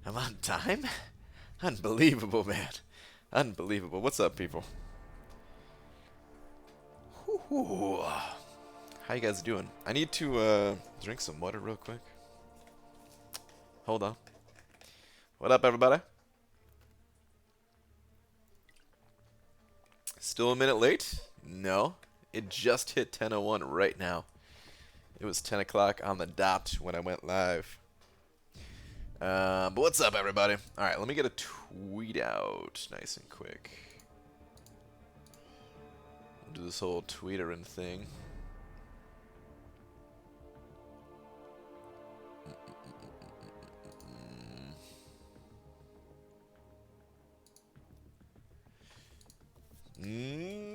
I'm on time? Unbelievable, man. Unbelievable. What's up, people? Whew. How you guys doing? I need to drink some water real quick. Hold on. What up, everybody? Still a minute late? No. It just hit 10:01 right now. It was 10 o'clock on the dot when I went live. But what's up, everybody? Alright, let me get a tweet out nice and quick. We'll do this whole tweetering thing.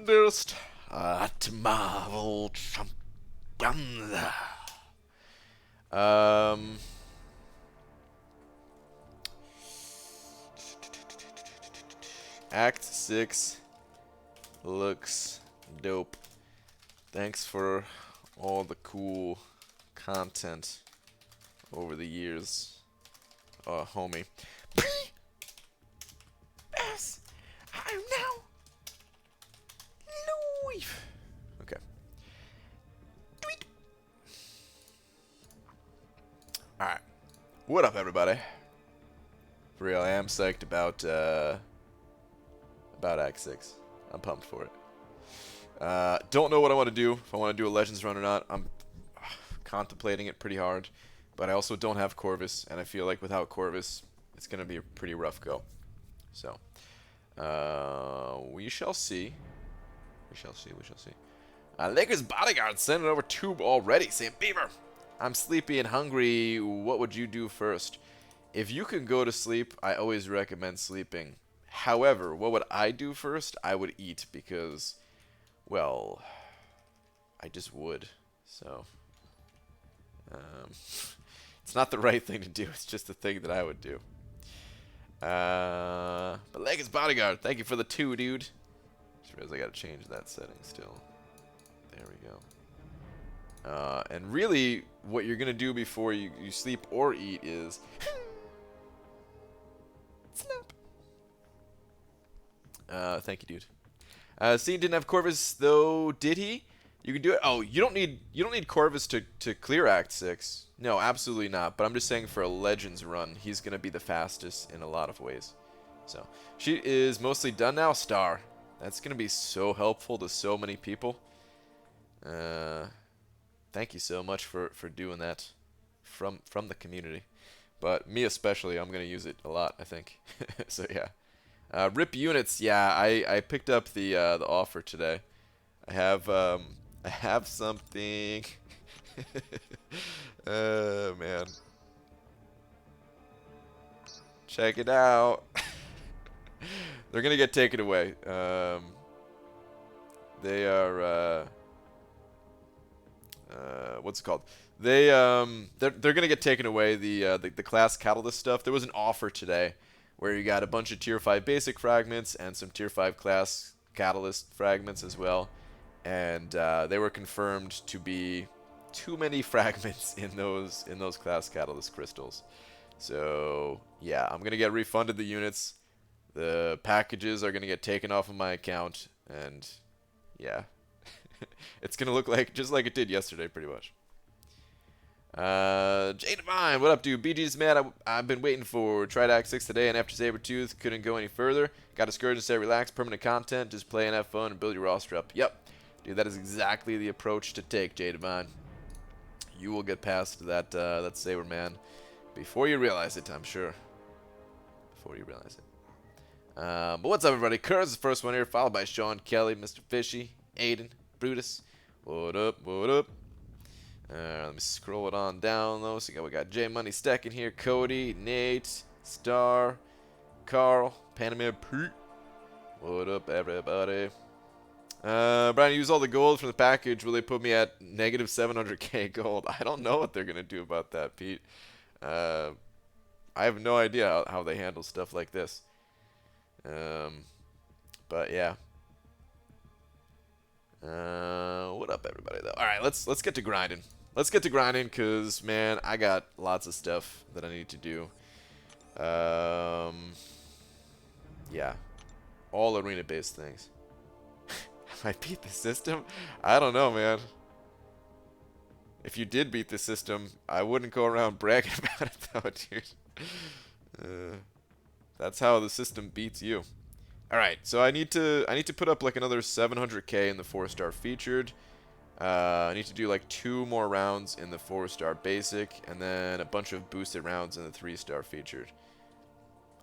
Just at Marvel Champion. Act 6 looks dope. Thanks for all the cool content over the years, homie. Yes, I am now live. Okay. Tweet. All right. What up, everybody? For real, I am psyched about Act 6. I'm pumped for it. Don't know what I want to do, if I want to do a Legends run or not. I'm contemplating it pretty hard, but I also don't have Corvus, and I feel like without Corvus, it's going to be a pretty rough go. So, we shall see. We shall see, we shall see. Lakers Bodyguard sending over tube already, saying, Beaver, I'm sleepy and hungry. What would you do first? If you can go to sleep, I always recommend sleeping. However, what would I do first? I would eat because, well, I just would. So, it's not the right thing to do. It's just the thing that I would do. But Lakers Bodyguard, thank you for the 2, dude. Just realized I gotta change that setting still. There we go. And really, what you're gonna do before you sleep or eat is snap. Thank you, dude. Scene didn't have Corvus though, did he? You can do it. Oh, you don't need Corvus to clear Act 6. No, absolutely not. But I'm just saying for a Legends run, he's gonna be the fastest in a lot of ways. So she is mostly done now. Star. That's gonna be so helpful to so many people. Thank you so much for doing that from the community. But me especially, I'm gonna use it a lot, I think. So yeah. Rip units, yeah. I picked up the offer today. I have something. Oh man, check it out. They're gonna get taken away. They are what's it called? They're gonna get taken away. The class catalyst stuff. There was an offer today where you got a bunch of tier 5 basic fragments and some tier 5 class catalyst fragments as well, and they were confirmed to be too many fragments in those class catalyst crystals. So yeah, I'm gonna get refunded the units. The packages are gonna get taken off of my account, and yeah, it's gonna look like just like it did yesterday, pretty much. Jay Divine, what up, dude? BG's mad. I've been waiting for tried Act 6 today, and after Sabertooth, couldn't go any further. Got discouraged and said, relax, permanent content, just play and have fun and build your roster up. Yep, dude, that is exactly the approach to take, Jay Divine. You will get past that that Saber man before you realize it, I'm sure. Before you realize it. But what's up, everybody? Kurz is the first one here, followed by Sean, Kelly, Mr. Fishy, Aiden, Brutus. What up? What up? Let me scroll it on down, though. So we got J Money stacking here, Cody, Nate, Star, Carl, Panama Pete. What up, everybody? Brian, use all the gold from the package. Will they put me at negative 700k gold? I don't know what they're going to do about that, Pete. I have no idea how they handle stuff like this. But yeah. What up, everybody, though? All right, let's get to grinding. Let's get to grinding, because, man, I got lots of stuff that I need to do. Yeah, all arena-based things. If I beat the system, I don't know, man. If you did beat the system, I wouldn't go around bragging about it, though, dude. That's how the system beats you. All right, so I need to put up like another 700k in the 4-star featured. I need to do like 2 more rounds in the 4-star basic, and then a bunch of boosted rounds in the 3-star featured.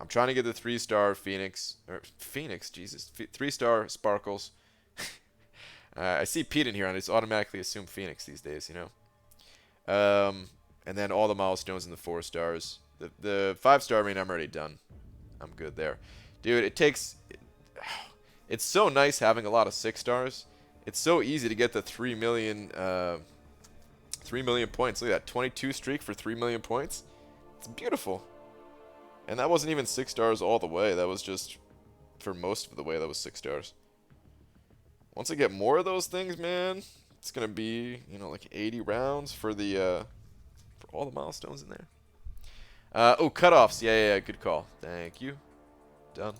I'm trying to get the 3-star Phoenix, Jesus, 3-star Sparkles. I see Pete in here, and I just automatically assume Phoenix these days, you know. And then all the milestones in the 4 stars. The 5-star, I mean, I'm already done. I'm good there. Dude, it's so nice having a lot of 6 stars. It's so easy to get the 3 million points. Look at that, 22 streak for 3 million points. It's beautiful. And that wasn't even 6 stars all the way. That was just, for most of the way, that was 6 stars. Once I get more of those things, man, it's going to be, you know, like 80 rounds for the, for all the milestones in there. Oh, cutoffs. Yeah, good call. Thank you. Done.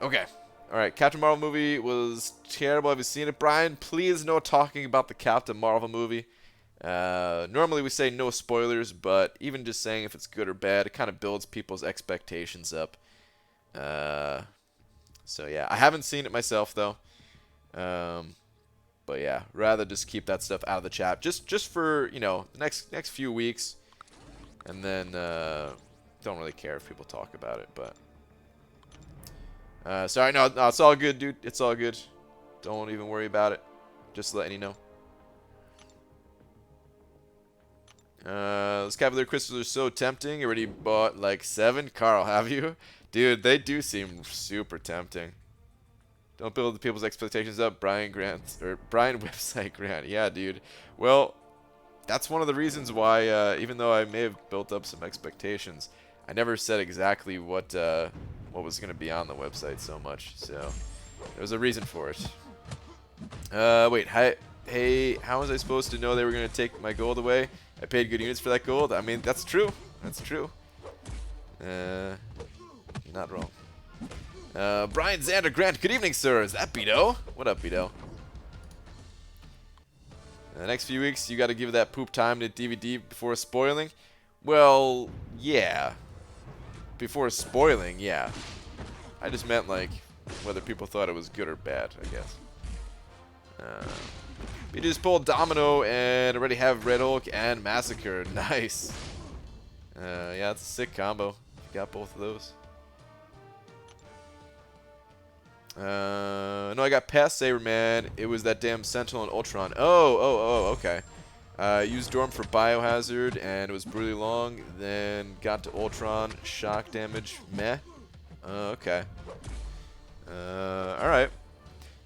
Okay. Alright, Captain Marvel movie was terrible. Have you seen it? Brian, please no talking about the Captain Marvel movie. Normally we say no spoilers, but even just saying if it's good or bad, it kind of builds people's expectations up. So yeah, I haven't seen it myself though. But yeah, rather just keep that stuff out of the chat. Just for, you know, the next few weeks. And then don't really care if people talk about it, but sorry, no, it's all good, dude. It's all good. Don't even worry about it. Just letting you know. Those Cavalier crystals are so tempting. You already bought like 7. Carl, have you? Dude, they do seem super tempting. Don't build the people's expectations up. Brian website Grant. Yeah, dude. Well, that's one of the reasons why, even though I may have built up some expectations, I never said exactly what was going to be on the website so much. So there was a reason for it. Wait, hey, how was I supposed to know they were going to take my gold away? I paid good units for that gold. I mean, that's true. That's true. You're not wrong. Brian Xander Grant, good evening, sir. Is that Beto? What up, Beto? The next few weeks, you got to give that poop time to DVD before spoiling. Well, yeah. Before spoiling, yeah. I just meant, like, whether people thought it was good or bad, I guess. We just pulled Domino and already have Red Hulk and Massacre. Nice. Yeah, it's a sick combo. You got both of those. No, I got past Saber Man. It was that damn Sentinel and Ultron. Oh, okay. Used Dorm for Biohazard, and it was brutally long. Then got to Ultron, shock damage, meh. Okay. Alright.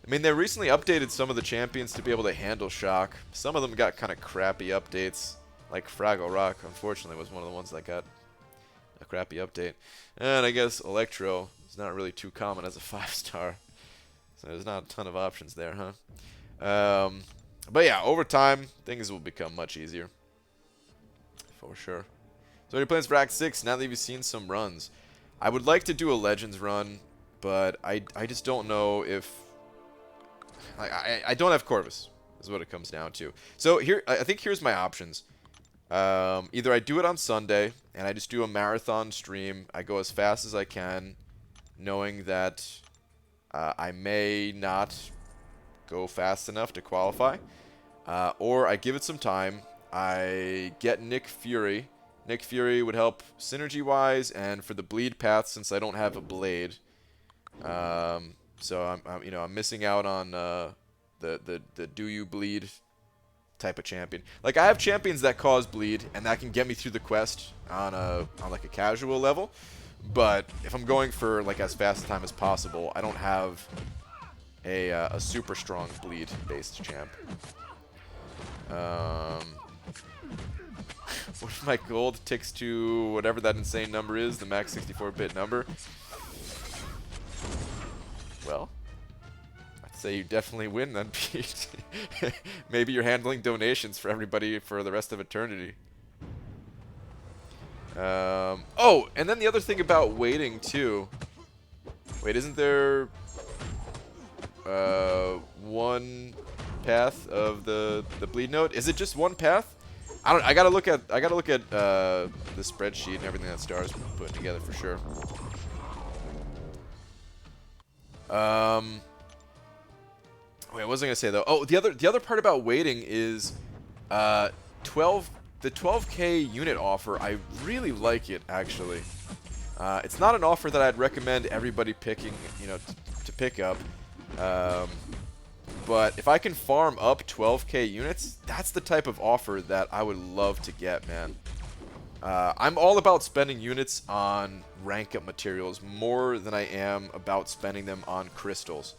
I mean, they recently updated some of the champions to be able to handle shock. Some of them got kind of crappy updates, like Fraggle Rock, unfortunately, was one of the ones that got a crappy update. And I guess Electro is not really too common as a 5-star. So there's not a ton of options there, huh? But yeah, over time, things will become much easier. For sure. So any plans for Act 6 now that you've seen some runs? I would like to do a Legends run, but I just don't know if... I don't have Corvus, is what it comes down to. So here, I think here's my options. Either I do it on Sunday, and I just do a marathon stream. I go as fast as I can, knowing that I may not go fast enough to qualify. Or I give it some time. I get Nick Fury. Nick Fury would help synergy-wise, and for the bleed path, since I don't have a blade. So I'm missing out on the do you bleed type of champion. Like, I have champions that cause bleed, and that can get me through the quest on like a casual level. But if I'm going for like as fast a time as possible, I don't have a super strong bleed based champ. What if my gold ticks to whatever that insane number is, the max 64-bit number? Well, I'd say you definitely win then, Pete. Maybe you're handling donations for everybody for the rest of eternity. Oh, and then the other thing about waiting too. Wait, isn't there one path of the bleed note? Is it just one path? I don't. I gotta look at the spreadsheet and everything that Star's putting together for sure. Wait, what was I gonna say though? Oh, the other part about waiting is, 12 the 12K unit offer. I really like it actually. It's not an offer that I'd recommend everybody picking, to pick up. But if I can farm up 12K units, that's the type of offer that I would love to get, man. I'm all about spending units on rank up materials more than I am about spending them on crystals.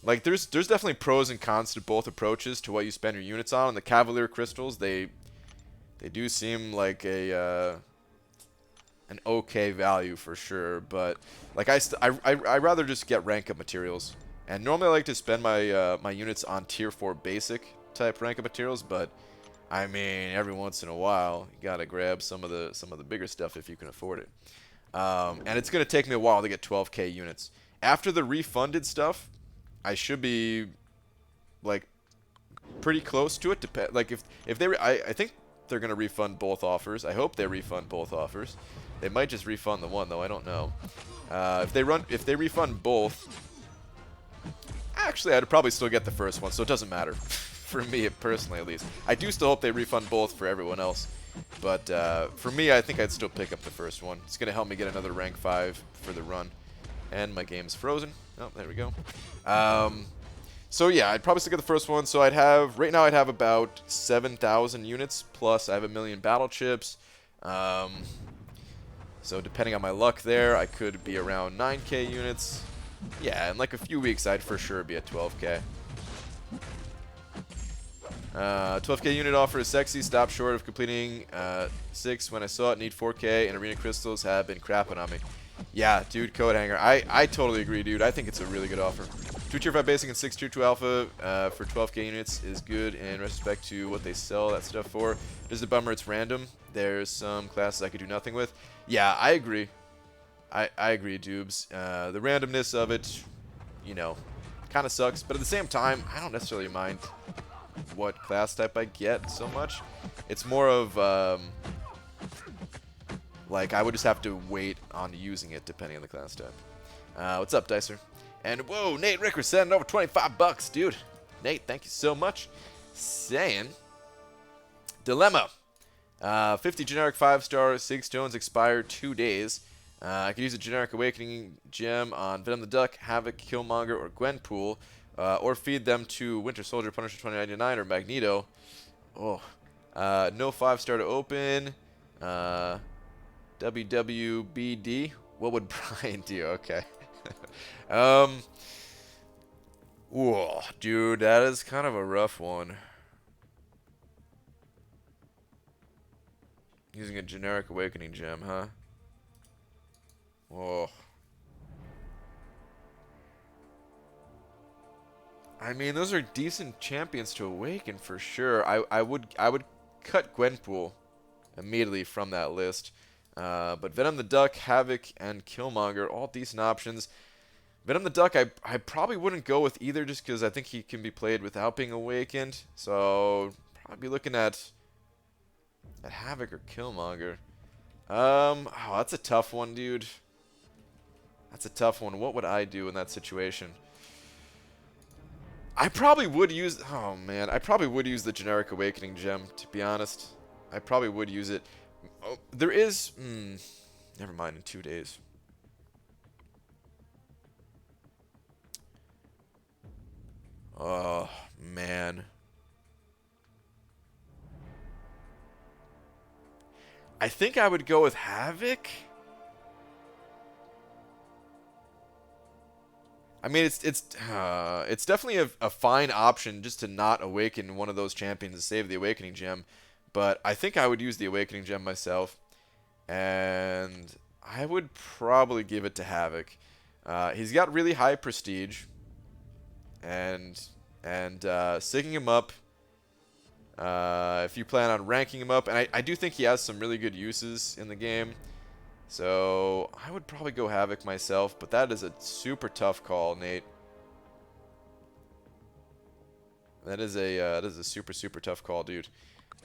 Like there's definitely pros and cons to both approaches to what you spend your units on. And the Cavalier crystals, they do seem like an okay value for sure, but like I rather just get rank up materials. And normally I like to spend my my units on tier 4 basic type rank up materials, but I mean every once in a while you gotta grab some of the bigger stuff if you can afford it. And it's gonna take me a while to get 12K units. After the refunded stuff, I should be like pretty close to it. Like if they I think they're gonna refund both offers. I hope they refund both offers. They might just refund the one though. I don't know. If they refund both, actually I'd probably still get the first one, so it doesn't matter for me personally at least. I do still hope they refund both for everyone else, but for me I think I'd still pick up the first one. It's gonna help me get another rank 5 for the run. And my game's frozen. Oh, there we go. So yeah, I'd probably still get the first one. So right now I'd have about 7,000 units, plus I have 1,000,000 battle chips. So depending on my luck there, I could be around 9K units. Yeah, in like a few weeks I'd for sure be at 12K. 12K unit offer is sexy. Stop short of completing 6 when I saw it. Need 4K, and arena crystals have been crapping on me. Yeah, dude, Code Hanger. I totally agree, dude. I think it's a really good offer. 2 tier 5 basic and 6 tier 2 alpha for 12K units is good in respect to what they sell that stuff for. Just a bummer it's random. There's some classes I could do nothing with. Yeah, I agree. I agree, Dubes. The randomness of it, kind of sucks. But at the same time, I don't necessarily mind what class type I get so much. It's more of... like, I would just have to wait on using it depending on the class type. What's up, Dicer? And, whoa, Nate Ricker sending over 25 bucks, dude. Nate, thank you so much. Saying, Dilemma. 50 generic 5-star, 6 stones expire 2 days. I could use a generic Awakening gem on Venom the Duck, Havoc, Killmonger, or Gwenpool. Or feed them to Winter Soldier, Punisher 2099, or Magneto. Oh. No 5-star to open. WWBD. What would Brian do? Okay. Whoa, dude, that is kind of a rough one. Using a generic Awakening gem, huh? Whoa. I mean, those are decent champions to awaken for sure. I would cut Gwenpool immediately from that list. But Venom the Duck, Havoc, and Killmonger, all decent options. Venom the Duck, I probably wouldn't go with either just because I think he can be played without being awakened. So, probably be looking at Havoc or Killmonger. Oh, that's a tough one, dude. That's a tough one. What would I do in that situation? I probably would use... Oh, man. I probably would use the generic Awakening gem, to be honest. I probably would use it. Oh, there is... never mind, in 2 days. Oh, man. I think I would go with Havoc. I mean, it's definitely a fine option just to not awaken one of those champions to save the Awakening gem. But I think I would use the Awakening gem myself. And I would probably give it to Havoc. He's got really high prestige. And syncing him up If you plan on ranking him up, and I do think he has some really good uses in the game. So I would probably go Havoc myself, but that is a super tough call, Nate. That is a super tough call, dude.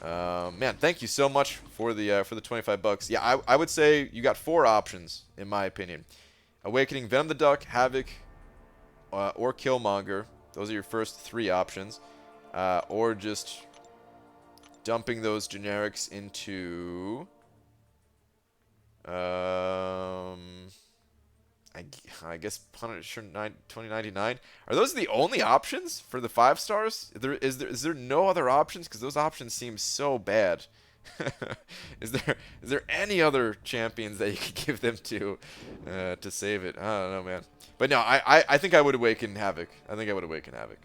Man, thank you so much for the $25. Yeah, I would say you got 4 options in my opinion: Awakening, Venom the Duck, Havoc, or Killmonger. Those are your first 3 options, or just dumping those generics into. I guess Punisher 2099. Are those the only options for the 5 stars? Is there no other options? Because those options seem so bad. Is there any other champions that you could give them to save it? I don't know, man. But no, I think I would awaken Havoc. I think I would awaken Havoc.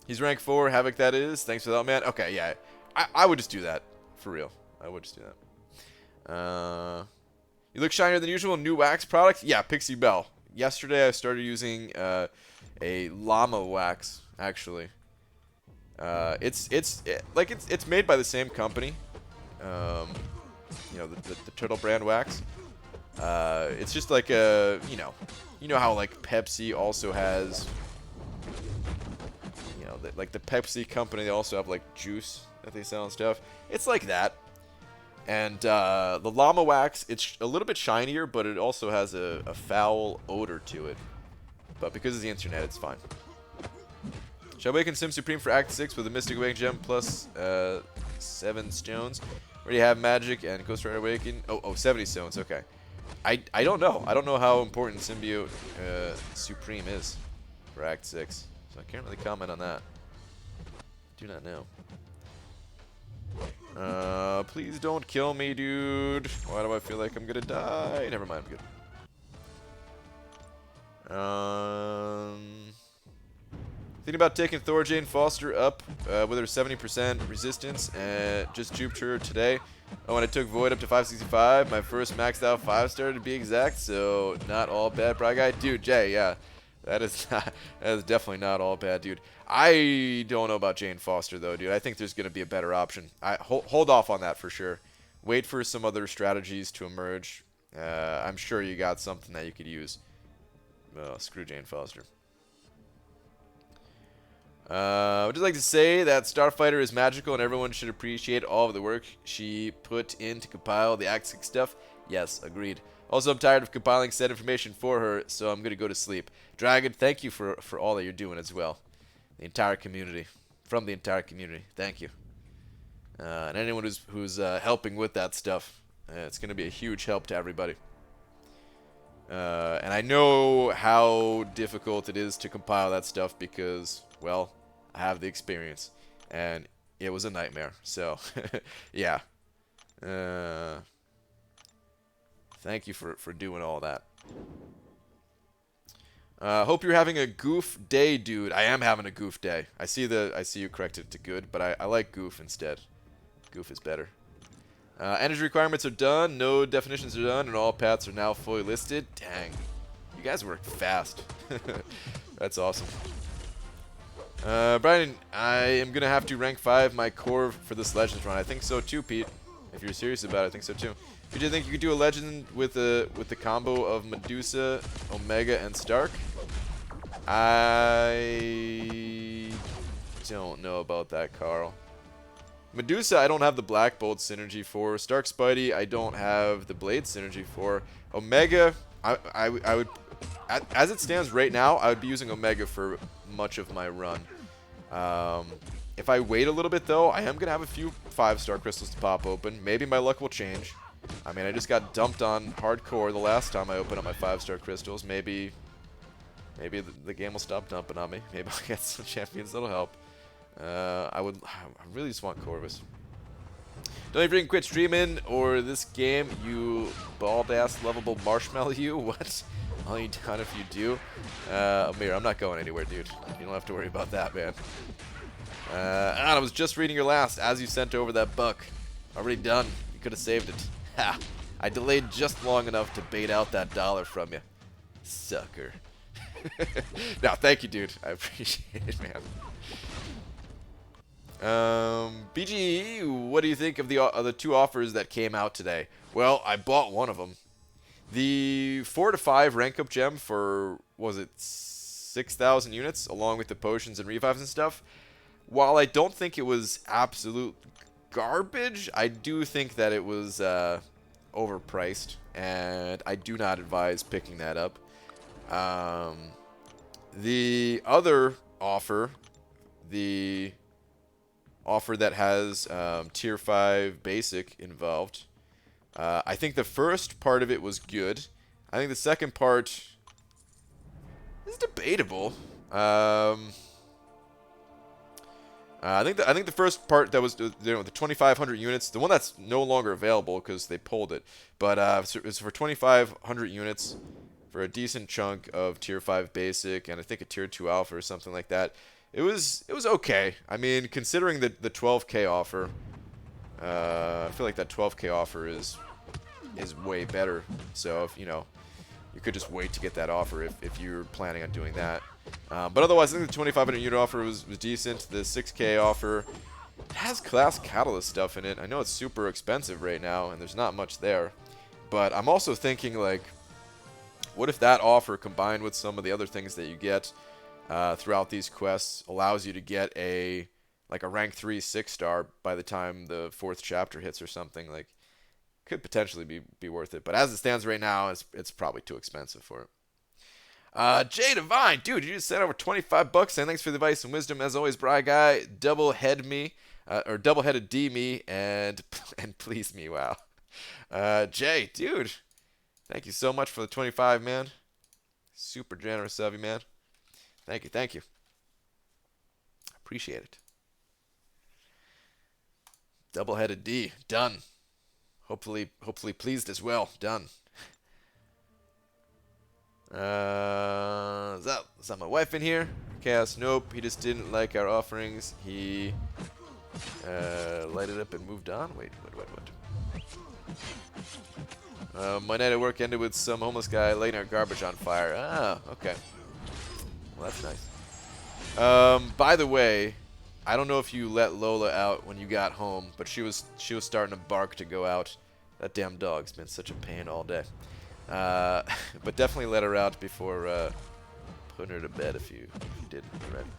He's rank 4, Havoc that is. Thanks for that, man. Okay, yeah. I would just do that. For real. I would just do that. You look shinier than usual. New wax product? Yeah, Pixie Bell. Yesterday I started using a llama wax, actually. It's made by the same company. You know, the Turtle brand wax. It's just like a, you know how like Pepsi also has, you know, like the Pepsi company, they also have like juice that they sell and stuff. It's like that. And the llama wax, it's a little bit shinier, but it also has a foul odor to it. But because of the internet, it's fine. Shall awaken Sim Supreme for Act 6 with a Mystic Awaken Gem plus 7 stones. Already have Magic and Ghost Rider Awaken. Oh, 70 stones, okay. I don't know. I don't know how important Symbiote Supreme is for Act 6. So I can't really comment on that. Do not know. Please don't kill me, dude. Why do I feel like I'm gonna die? Never mind, I'm good. Thinking about taking Thor Jane Foster up with her 70% resistance and just duped her today. Oh, and I took Void up to 565. My first maxed out 5-star to be exact, so not all bad, Bry Guy. Dude, Jay, yeah. That is definitely not all bad, dude. I don't know about Jane Foster, though, dude. I think there's going to be a better option. Hold off on that for sure. Wait for some other strategies to emerge. I'm sure you got something that you could use. Oh, screw Jane Foster. I would just like to say that Starfighter is magical and everyone should appreciate all of the work she put in to compile the Act 6 stuff. Yes, agreed. Also, I'm tired of compiling said information for her, so I'm going to go to sleep. Dragon, thank you for all that you're doing as well. The entire community. From the entire community. Thank you. And anyone who's helping with that stuff. It's going to be a huge help to everybody. And I know how difficult it is to compile that stuff because, well, I have the experience. And it was a nightmare. So, yeah. Thank you for doing all that. Hope you're having a goof day, dude. I am having a goof day. I see you corrected it to good, but I like goof instead. Goof is better. Energy requirements are done, no definitions are done, and all paths are now fully listed. Dang. You guys work fast. That's awesome. Brian, I am going to have to rank 5 my core for this Legends run. I think so too, Pete. If you're serious about it, I think so too. Do you think you could do a Legend with the combo of Medusa, Omega, and Stark? I don't know about that, Carl. Medusa, I don't have the Black Bolt synergy for. Stark Spidey, I don't have the Blade synergy for. Omega, I would, as it stands right now, I would be using Omega for much of my run. If I wait a little bit, though, I am going to have a few 5-star crystals to pop open. Maybe my luck will change. I mean, I just got dumped on hardcore the last time I opened up my 5-star crystals. Maybe the game will stop dumping on me. Maybe I'll get some champions that'll help. I really just want Corvus. Don't even quit streaming or this game, you bald-ass lovable marshmallow, you. What? I'll you down if you do. Amir, I'm not going anywhere, dude. You don't have to worry about that, man. I was just reading your last as you sent over that buck. Already done. You could have saved it. Ha! I delayed just long enough to bait out that $1 from you. Sucker. No, thank you, dude. I appreciate it, man. BGE, what do you think of the 2 offers that came out today? Well, I bought one of them. The 4 to 5 rank up gem for, was it 6,000 units, along with the potions and revives and stuff. While I don't think it was absolute garbage, I do think that it was overpriced, and I do not advise picking that up. The other offer, the offer that has tier 5 basic involved, I think the first part of it was good. I think the second part is debatable. I think the first part that was, you know, the 2,500 units, the one that's no longer available because they pulled it, but it's for 2,500 units for a decent chunk of tier 5 basic and I think a tier 2 alpha or something like that. It was okay. I mean, considering the 12K offer, I feel like that 12K offer is way better. So if, you know, you could just wait to get that offer if you're planning on doing that. But otherwise, I think the 2,500 unit offer was decent. The 6K offer, it has class catalyst stuff in it. I know it's super expensive right now, and there's not much there. But I'm also thinking, like, what if that offer combined with some of the other things that you get throughout these quests allows you to get a rank 3 6-star by the time the 4th chapter hits or something? Like, could potentially be worth it. But as it stands right now, it's probably too expensive for it. Jay Divine, dude, you just sent over 25 bucks, and thanks for the advice and wisdom as always, Bry Guy. Double-headed D me, and please me, wow. Jay, dude, thank you so much for the 25, man. Super generous of you, man. Thank you. Appreciate it. Double-headed D, done. Hopefully pleased as well, done. Is that my wife in here? Chaos, nope. He just didn't like our offerings. He lighted up and moved on. Wait, what? My night at work ended with some homeless guy lighting our garbage on fire. Ah, okay. Well, that's nice. By the way, I don't know if you let Lola out when you got home, but she was starting to bark to go out. That damn dog's been such a pain all day. But definitely let her out before putting her to bed if you didn't already.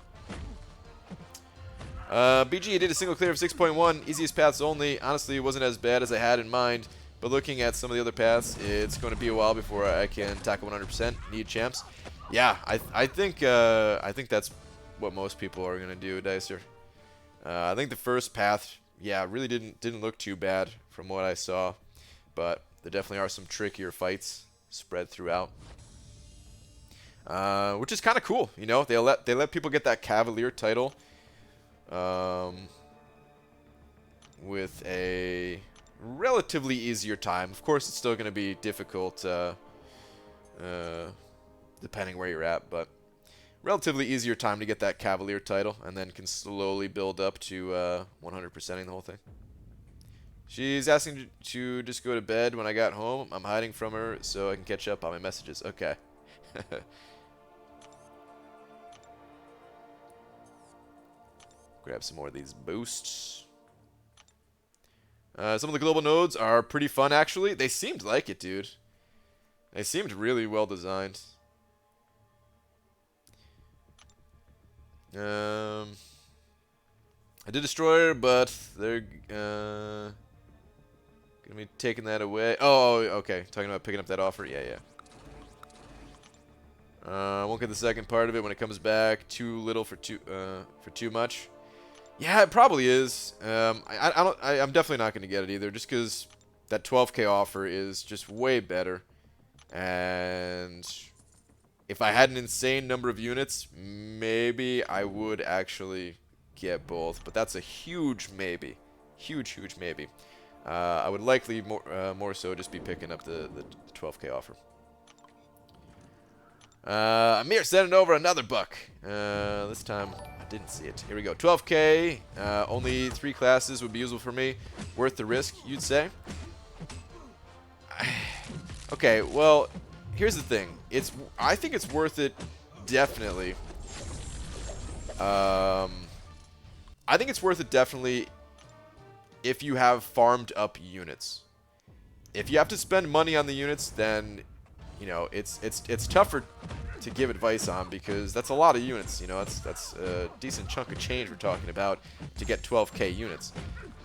BG did a single clear of 6.1, easiest paths only. Honestly, it wasn't as bad as I had in mind, but looking at some of the other paths, it's going to be a while before I can tackle 100%. Need champs. Yeah, I think that's what most people are going to do, Dicer. I think the first path, yeah, really didn't look too bad from what I saw, but there definitely are some trickier fights spread throughout, which is kind of cool. You know, they let people get that Cavalier title with a relatively easier time. Of course, it's still going to be difficult depending where you're at, but relatively easier time to get that Cavalier title, and then can slowly build up to 100%ing the whole thing. She's asking to just go to bed when I got home. I'm hiding from her so I can catch up on my messages. Okay. Grab some more of these boosts. Some of the global nodes are pretty fun, actually. They seemed like it, dude. They seemed really well designed. I did destroy her, but they're gonna be taking that away. Oh, okay. Talking about picking up that offer. Yeah. Won't get the second part of it when it comes back. Too little for too much. Yeah, it probably is. I'm definitely not gonna get it either, just because that 12K offer is just way better. And if I had an insane number of units, maybe I would actually get both, but that's a huge maybe. Huge maybe. I would likely more so just be picking up the 12K offer. Amir sending over another buck. This time I didn't see it. Here we go. 12K. Only 3 classes would be useful for me. Worth the risk, you'd say? Okay, well, here's the thing. I think it's worth it, definitely. I think it's worth it definitely if you have farmed up units. If you have to spend money on the units, then, you know, it's tougher to give advice on because that's a lot of units. You know, that's a decent chunk of change we're talking about to get 12k units.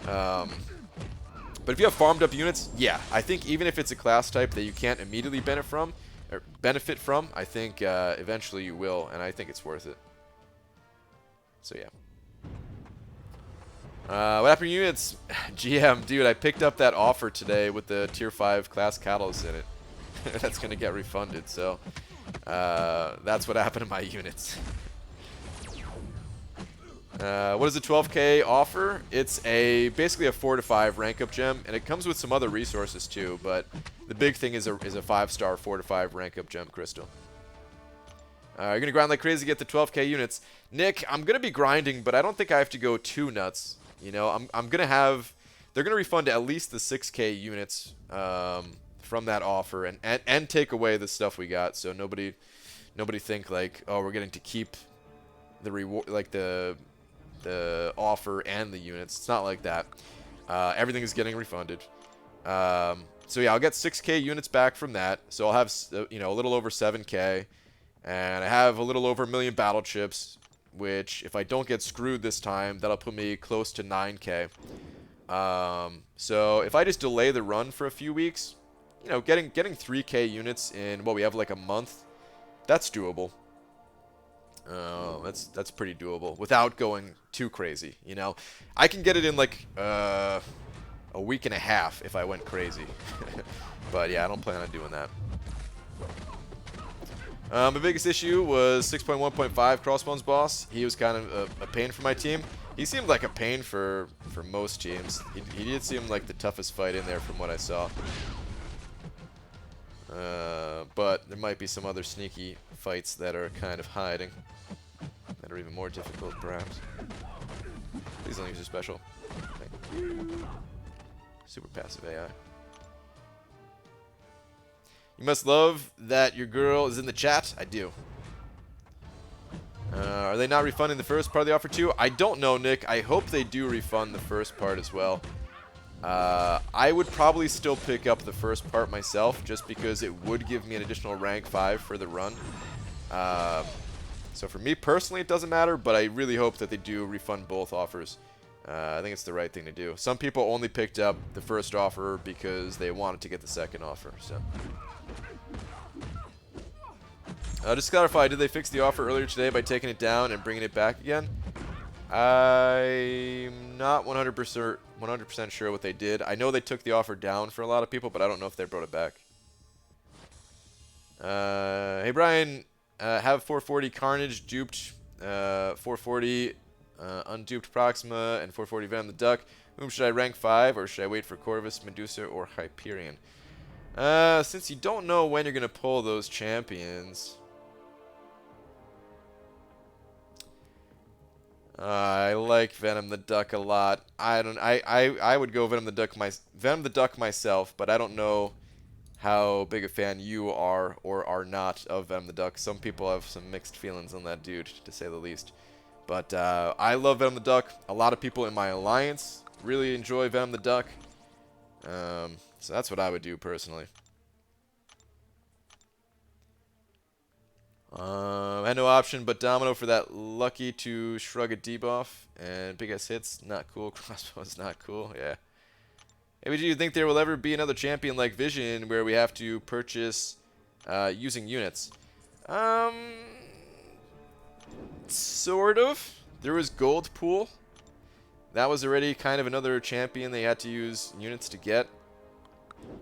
But if you have farmed up units, yeah, I think even if it's a class type that you can't immediately benefit from, I think eventually you will, and I think it's worth it. So yeah. What happened to units? GM, dude, I picked up that offer today with the tier 5 class catalyst in it. That's going to get refunded, so that's what happened to my units. What is the 12k offer? It's basically a 4 to 5 rank up gem, and it comes with some other resources too, but the big thing is a 5-star 4 to 5 rank up gem crystal. You're going to grind like crazy to get the 12k units. Nick, I'm going to be grinding, but I don't think I have to go too nuts. You know, I'm going to have... They're going to refund at least the 6k units from that offer and take away the stuff we got, so nobody think like, oh, we're getting to keep the reward, like the offer and the units. It's not like that. Everything is getting refunded. So yeah, I'll get 6k units back from that. So I'll have, you know, a little over 7k. And I have a little over 1 million battle chips, which if I don't get screwed this time, that'll put me close to 9k. So if I just delay the run for a few weeks, you know, getting 3k units in, what, we have like a month, that's doable. That's pretty doable without going too crazy, you know. I can get it in like a week and a half if I went crazy. But yeah, I don't plan on doing that. My biggest issue was 6.1.5 Crossbones boss. He was kind of a pain for my team. He seemed like a pain for most teams. He did seem like the toughest fight in there from what I saw. But there might be some other sneaky fights that are kind of hiding. That are even more difficult, perhaps. Please don't use your special. Thank you. Super passive AI. You must love that your girl is in the chat. I do. Are they not refunding the first part of the offer too? I don't know, Nick. I hope they do refund the first part as well. I would probably still pick up the first part myself just because it would give me an additional rank 5 for the run. So for me personally, it doesn't matter, but I really hope that they do refund both offers. I think it's the right thing to do. Some people only picked up the first offer because they wanted to get the second offer. So, just to clarify, did they fix the offer earlier today by taking it down and bringing it back again? I'm not 100% sure what they did. I know they took the offer down for a lot of people, but I don't know if they brought it back. Hey Brian, have 440 Carnage duped, 440 unduped Proxima, and 440 Venom the Duck. Whom should I rank 5, or should I wait for Corvus, Medusa, or Hyperion? Since you don't know when you're gonna pull those champions, I like Venom the Duck a lot. I would go Venom the Duck myself, but I don't know how big a fan you are or are not of Venom the Duck. Some people have some mixed feelings on that dude, to say the least. But I love Venom the Duck. A lot of people in my alliance really enjoy Venom the Duck. So that's what I would do personally. I had no option but Domino for that lucky to shrug a debuff. And big ass hits, not cool. Crossbows, not cool. Yeah. Hey, do you think there will ever be another champion like Vision where we have to purchase using units? Sort of. There was Gold Pool. That was already kind of another champion they had to use units to get.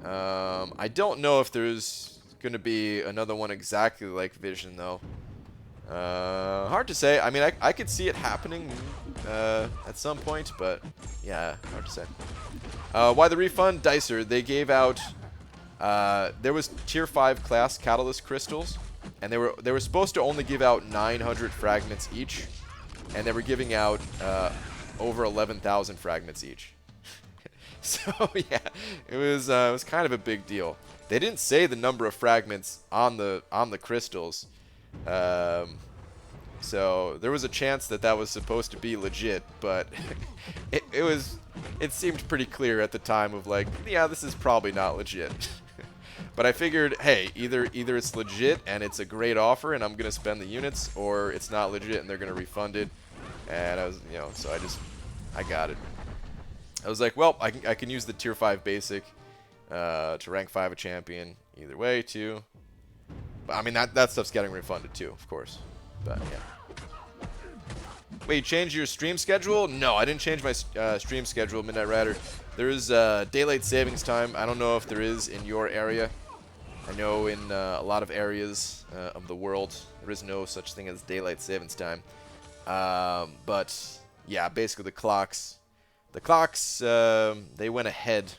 I don't know if there's going to be another one exactly like Vision, though. Hard to say. I mean, I could see it happening at some point, but yeah, hard to say. Why the refund? Dicer, they gave out... there was tier 5 class catalyst crystals, and they were supposed to only give out 900 fragments each, and they were giving out over 11,000 fragments each. So yeah, it was kind of a big deal. They didn't say the number of fragments on the crystals, So there was a chance that that was supposed to be legit, but it seemed pretty clear at the time of like, yeah, this is probably not legit. But I figured, hey, either it's legit and it's a great offer and I'm gonna spend the units, or it's not legit and they're gonna refund it. And I was, you know, so I got it. I was like, well, I can use the tier 5 basic to rank 5 a champion either way too. But I mean that stuff's getting refunded too, of course. But yeah. Wait, you changed your stream schedule? No, I didn't change my stream schedule, Midnight Rider. There is daylight savings time. I don't know if there is in your area. I know in a lot of areas of the world there is no such thing as daylight savings time. But yeah, basically the clocks, they went ahead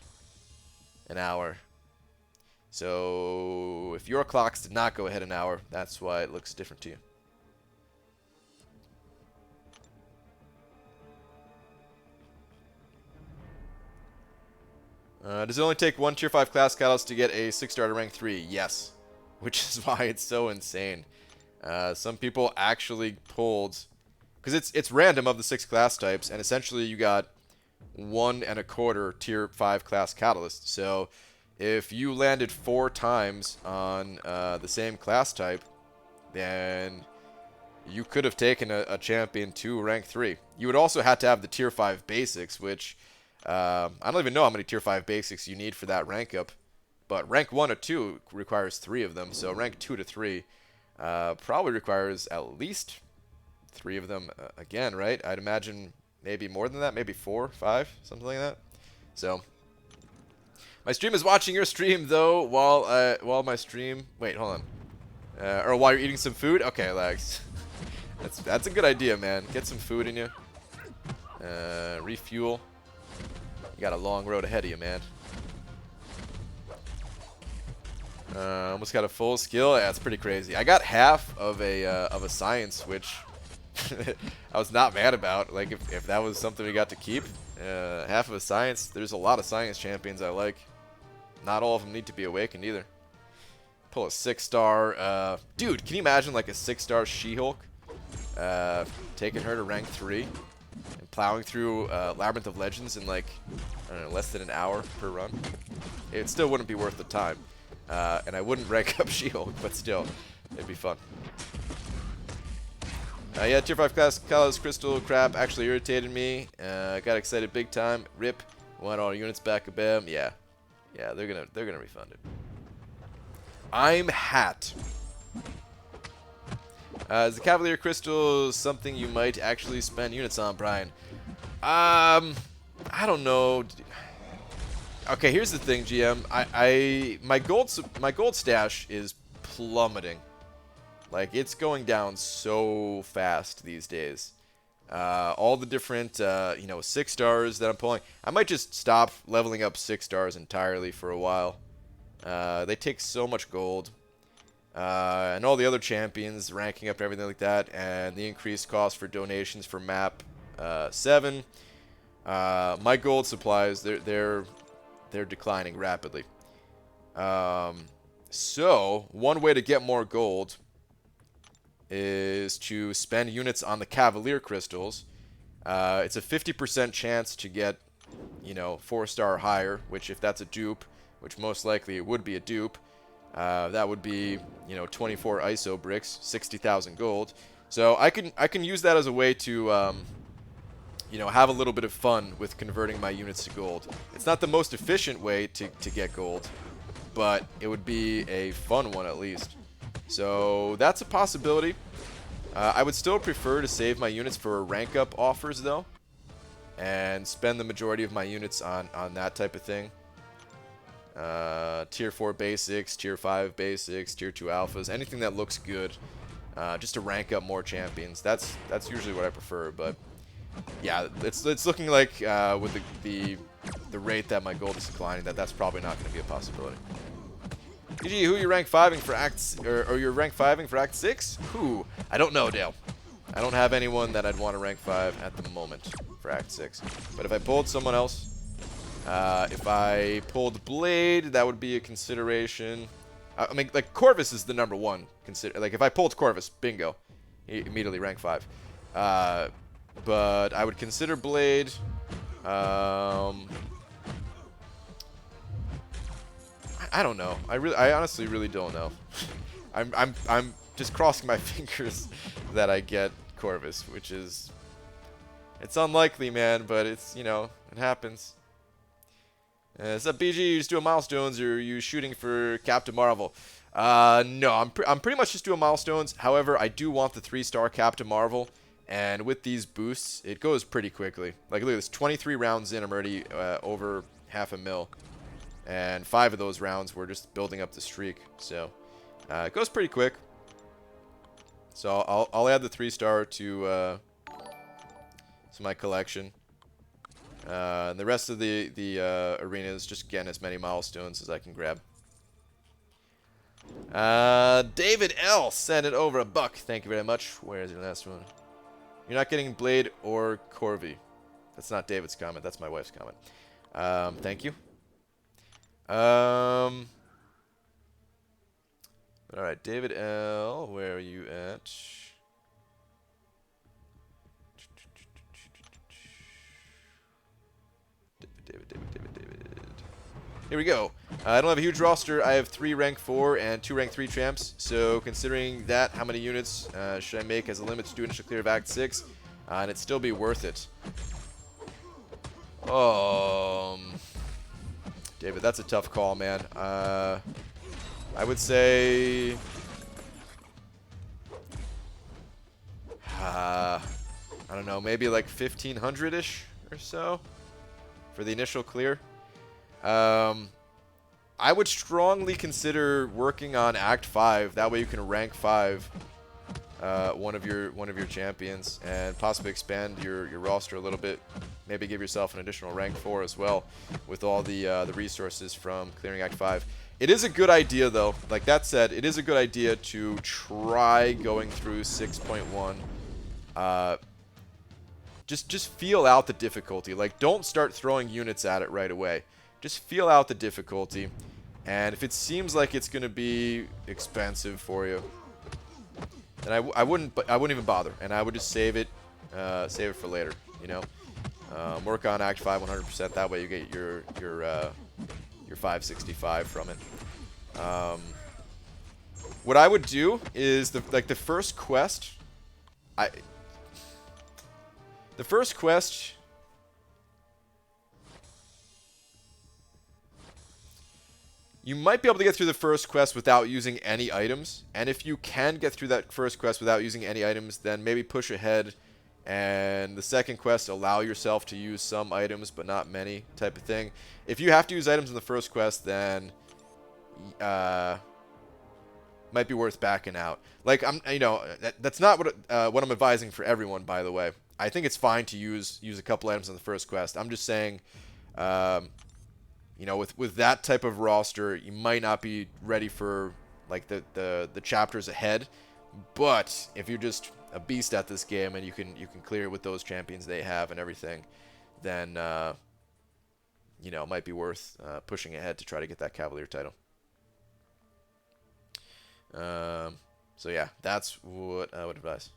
an hour. So if your clocks did not go ahead an hour, that's why it looks different to you. Does it only take one tier 5 class catalyst to get a 6-star to rank 3? Yes. Which is why it's so insane. Some people actually pulled, because it's random of the 6 class types, and essentially you got 1 1/4 tier 5 class catalyst. So if you landed 4 times on the same class type, then you could have taken a champion to rank 3. You would also have to have the tier 5 basics, which I don't even know how many tier 5 basics you need for that rank up. But rank 1 to 2 requires 3 of them, so rank 2 to 3 probably requires at least 3 of them again, right? I'd imagine maybe more than that, maybe 4, 5, something like that. So my stream is watching your stream though while my stream. Wait, hold on. Or while you're eating some food. Okay, Lags. that's a good idea, man. Get some food in you. Refuel. You got a long road ahead of you, man. Almost got a full skill. Yeah, that's pretty crazy. I got half of a science, which I was not mad about. Like if that was something we got to keep, half of a science. There's a lot of science champions I like. Not all of them need to be awakened either. Pull a 6-star. Dude, can you imagine like a 6-star She-Hulk? Taking her to rank 3 and plowing through Labyrinth of Legends in like, I don't know, less than an hour per run. It still wouldn't be worth the time. And I wouldn't rank up She-Hulk, but still, it'd be fun. Yeah, tier 5 class Kalos Crystal crap actually irritated me. Got excited big time. Rip. Want all units back a bam. Yeah. Yeah, they're gonna refund it. I'm hat. Is the Cavalier Crystal something you might actually spend units on, Brian? I don't know. Okay, here's the thing, GM. My gold stash is plummeting. Like, it's going down so fast these days. All the different, 6 stars that I'm pulling. I might just stop leveling up 6 stars entirely for a while. They take so much gold. And all the other champions ranking up and everything like that. And the increased cost for donations for map 7. My gold supplies, they're declining rapidly. So, one way to get more gold is to spend units on the Cavalier crystals. It's a 50% chance to get, 4-star or higher, which if that's a dupe, which most likely it would be a dupe, that would be, 24 ISO bricks, 60,000 gold. So I can use that as a way to, have a little bit of fun with converting my units to gold. It's not the most efficient way to get gold, but it would be a fun one at least. So that's a possibility. I would still prefer to save my units for rank up offers though, and spend the majority of my units on that type of thing. Tier 4 basics, Tier 5 basics, Tier 2 alphas, anything that looks good, just to rank up more champions. That's usually what I prefer. But yeah, it's looking like with the rate that my gold is declining, that's probably not going to be a possibility. GG, who you rank 5ing for or you're rank 5ing for Act 6? Who? I don't know, Dale. I don't have anyone that I'd want to rank 5 at the moment for Act 6. But if I pulled someone else, if I pulled Blade, that would be a consideration. I mean, like, Corvus is the #1. Like, if I pulled Corvus, bingo. immediately rank 5. But I would consider Blade. I don't know. I honestly really don't know. I'm just crossing my fingers that I get Corvus, which is, it's unlikely, man, but it's, you know, it happens. What's up, BG? You just doing milestones, or are you shooting for Captain Marvel? No, I'm pretty much just doing milestones. However, I do want the 3-star Captain Marvel, and with these boosts, it goes pretty quickly. Like, look at this, 23 rounds in, I'm already over half a mil. And 5 of those rounds were just building up the streak. So, it goes pretty quick. So, I'll add the 3-star to my collection. And the rest of the arenas, just getting as many milestones as I can grab. David L. sent it over $1. Thank you very much. Where is your last one? You're not getting Blade or Corvi. That's not David's comment. That's my wife's comment. Thank you. Alright, David L. Where are you at? David. Here we go. I don't have a huge roster. I have 3 rank 4 and 2 rank 3 champs. So considering that, how many units should I make as a limit to do initial clear of Act 6? And it'd still be worth it. David, that's a tough call, man. I would say... I don't know, maybe like 1,500-ish or so for the initial clear. I would strongly consider working on Act 5. That way you can rank 5 one of your champions and possibly expand your roster a little bit. Maybe give yourself an additional rank 4 as well with all the resources from clearing Act 5. It is a good idea, though. Like that said, it is a good idea to try going through 6.1. Just feel out the difficulty. Like, don't start throwing units at it right away. Just feel out the difficulty. And if it seems like it's going to be expensive for you, then I wouldn't even bother, and I would just save it for later. You know, work on Act 5 100%. That way you get your 565 from it. What I would do is the first quest. The first quest. You might be able to get through the first quest without using any items. And if you can get through that first quest without using any items, then maybe push ahead. And the second quest, allow yourself to use some items, but not many, type of thing. If you have to use items in the first quest, then might be worth backing out. Like, that's not what I'm advising for everyone, by the way. I think it's fine to use a couple items in the first quest. I'm just saying, you know, with that type of roster, you might not be ready for like the chapters ahead. But if you're just a beast at this game and you can clear it with those champions they have and everything, then you know, it might be worth pushing ahead to try to get that Cavalier title. So yeah, that's what I would advise.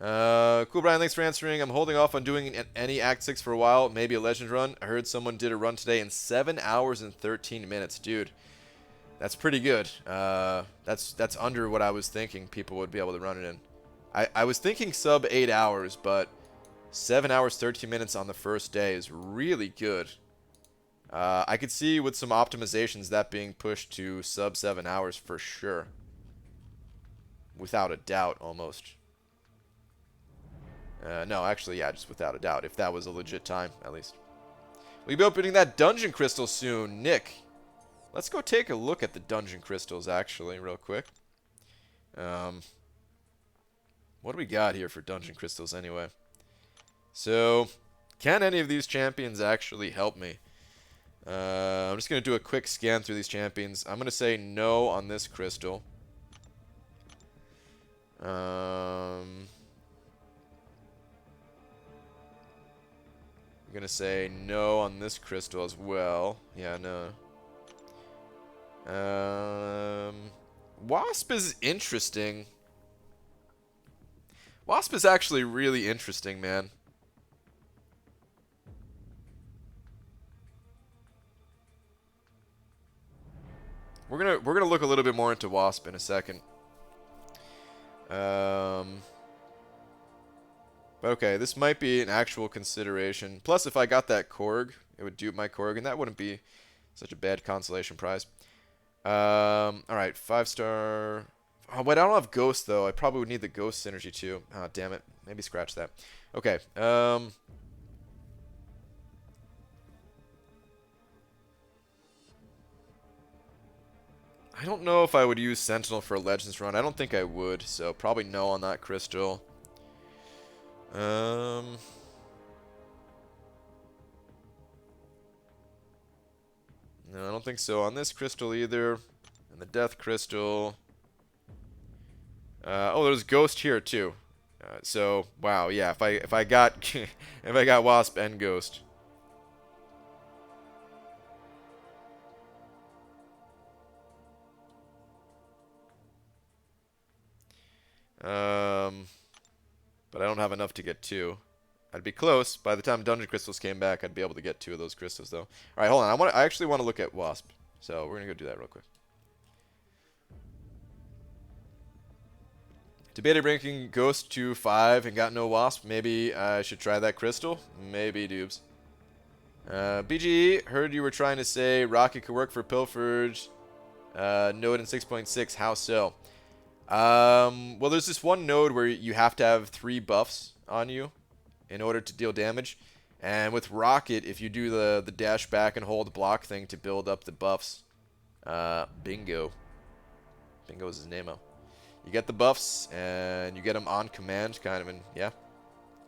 Cool, Brian, thanks for answering. I'm holding off on doing any Act 6 for a while, maybe a Legend run. I heard someone did a run today in 7 hours and 13 minutes. Dude, that's pretty good. That's under what I was thinking people would be able to run it in. I was thinking sub 8 hours, but 7 hours, 13 minutes on the first day is really good. I could see with some optimizations that being pushed to sub 7 hours for sure. Without a doubt, almost. No, actually, yeah, just without a doubt. If that was a legit time, at least. We'll be opening that dungeon crystal soon. Nick, let's go take a look at the dungeon crystals, actually, real quick. What do we got here for dungeon crystals, anyway? So, can any of these champions actually help me? I'm just going to do a quick scan through these champions. I'm going to say no on this crystal. I'm going to say no on this crystal as well. Yeah, no. Wasp is interesting. Wasp is actually really interesting, man. We're gonna look a little bit more into Wasp in a second. Okay, this might be an actual consideration. Plus, if I got that Korg, it would dupe my Korg, and that wouldn't be such a bad consolation prize. Alright, 5-star. Oh, wait, I don't have Ghost, though. I probably would need the Ghost synergy, too. Ah, damn it. Maybe scratch that. Okay, I don't know if I would use Sentinel for a Legends run. I don't think I would, so probably no on that crystal. No, I don't think so on this crystal either. And the Death crystal. Oh, there's Ghost here too. So wow, yeah. If I got if I got Wasp and Ghost. But I don't have enough to get 2. I'd be close. By the time Dungeon Crystals came back, I'd be able to get 2 of those crystals, though. All right, hold on. I actually want to look at Wasp. So we're going to go do that real quick. Debated ranking Ghost to 5 and got no Wasp. Maybe I should try that crystal. Maybe, dubes. BGE, heard you were trying to say Rocket could work for Pilfered. Node in 6.6. How so? Well, there's this one node where you have to have 3 buffs on you in order to deal damage. And with Rocket, if you do the dash back and hold block thing to build up the buffs, bingo. Bingo is his name-o. You get the buffs, and you get them on command, kind of, and yeah,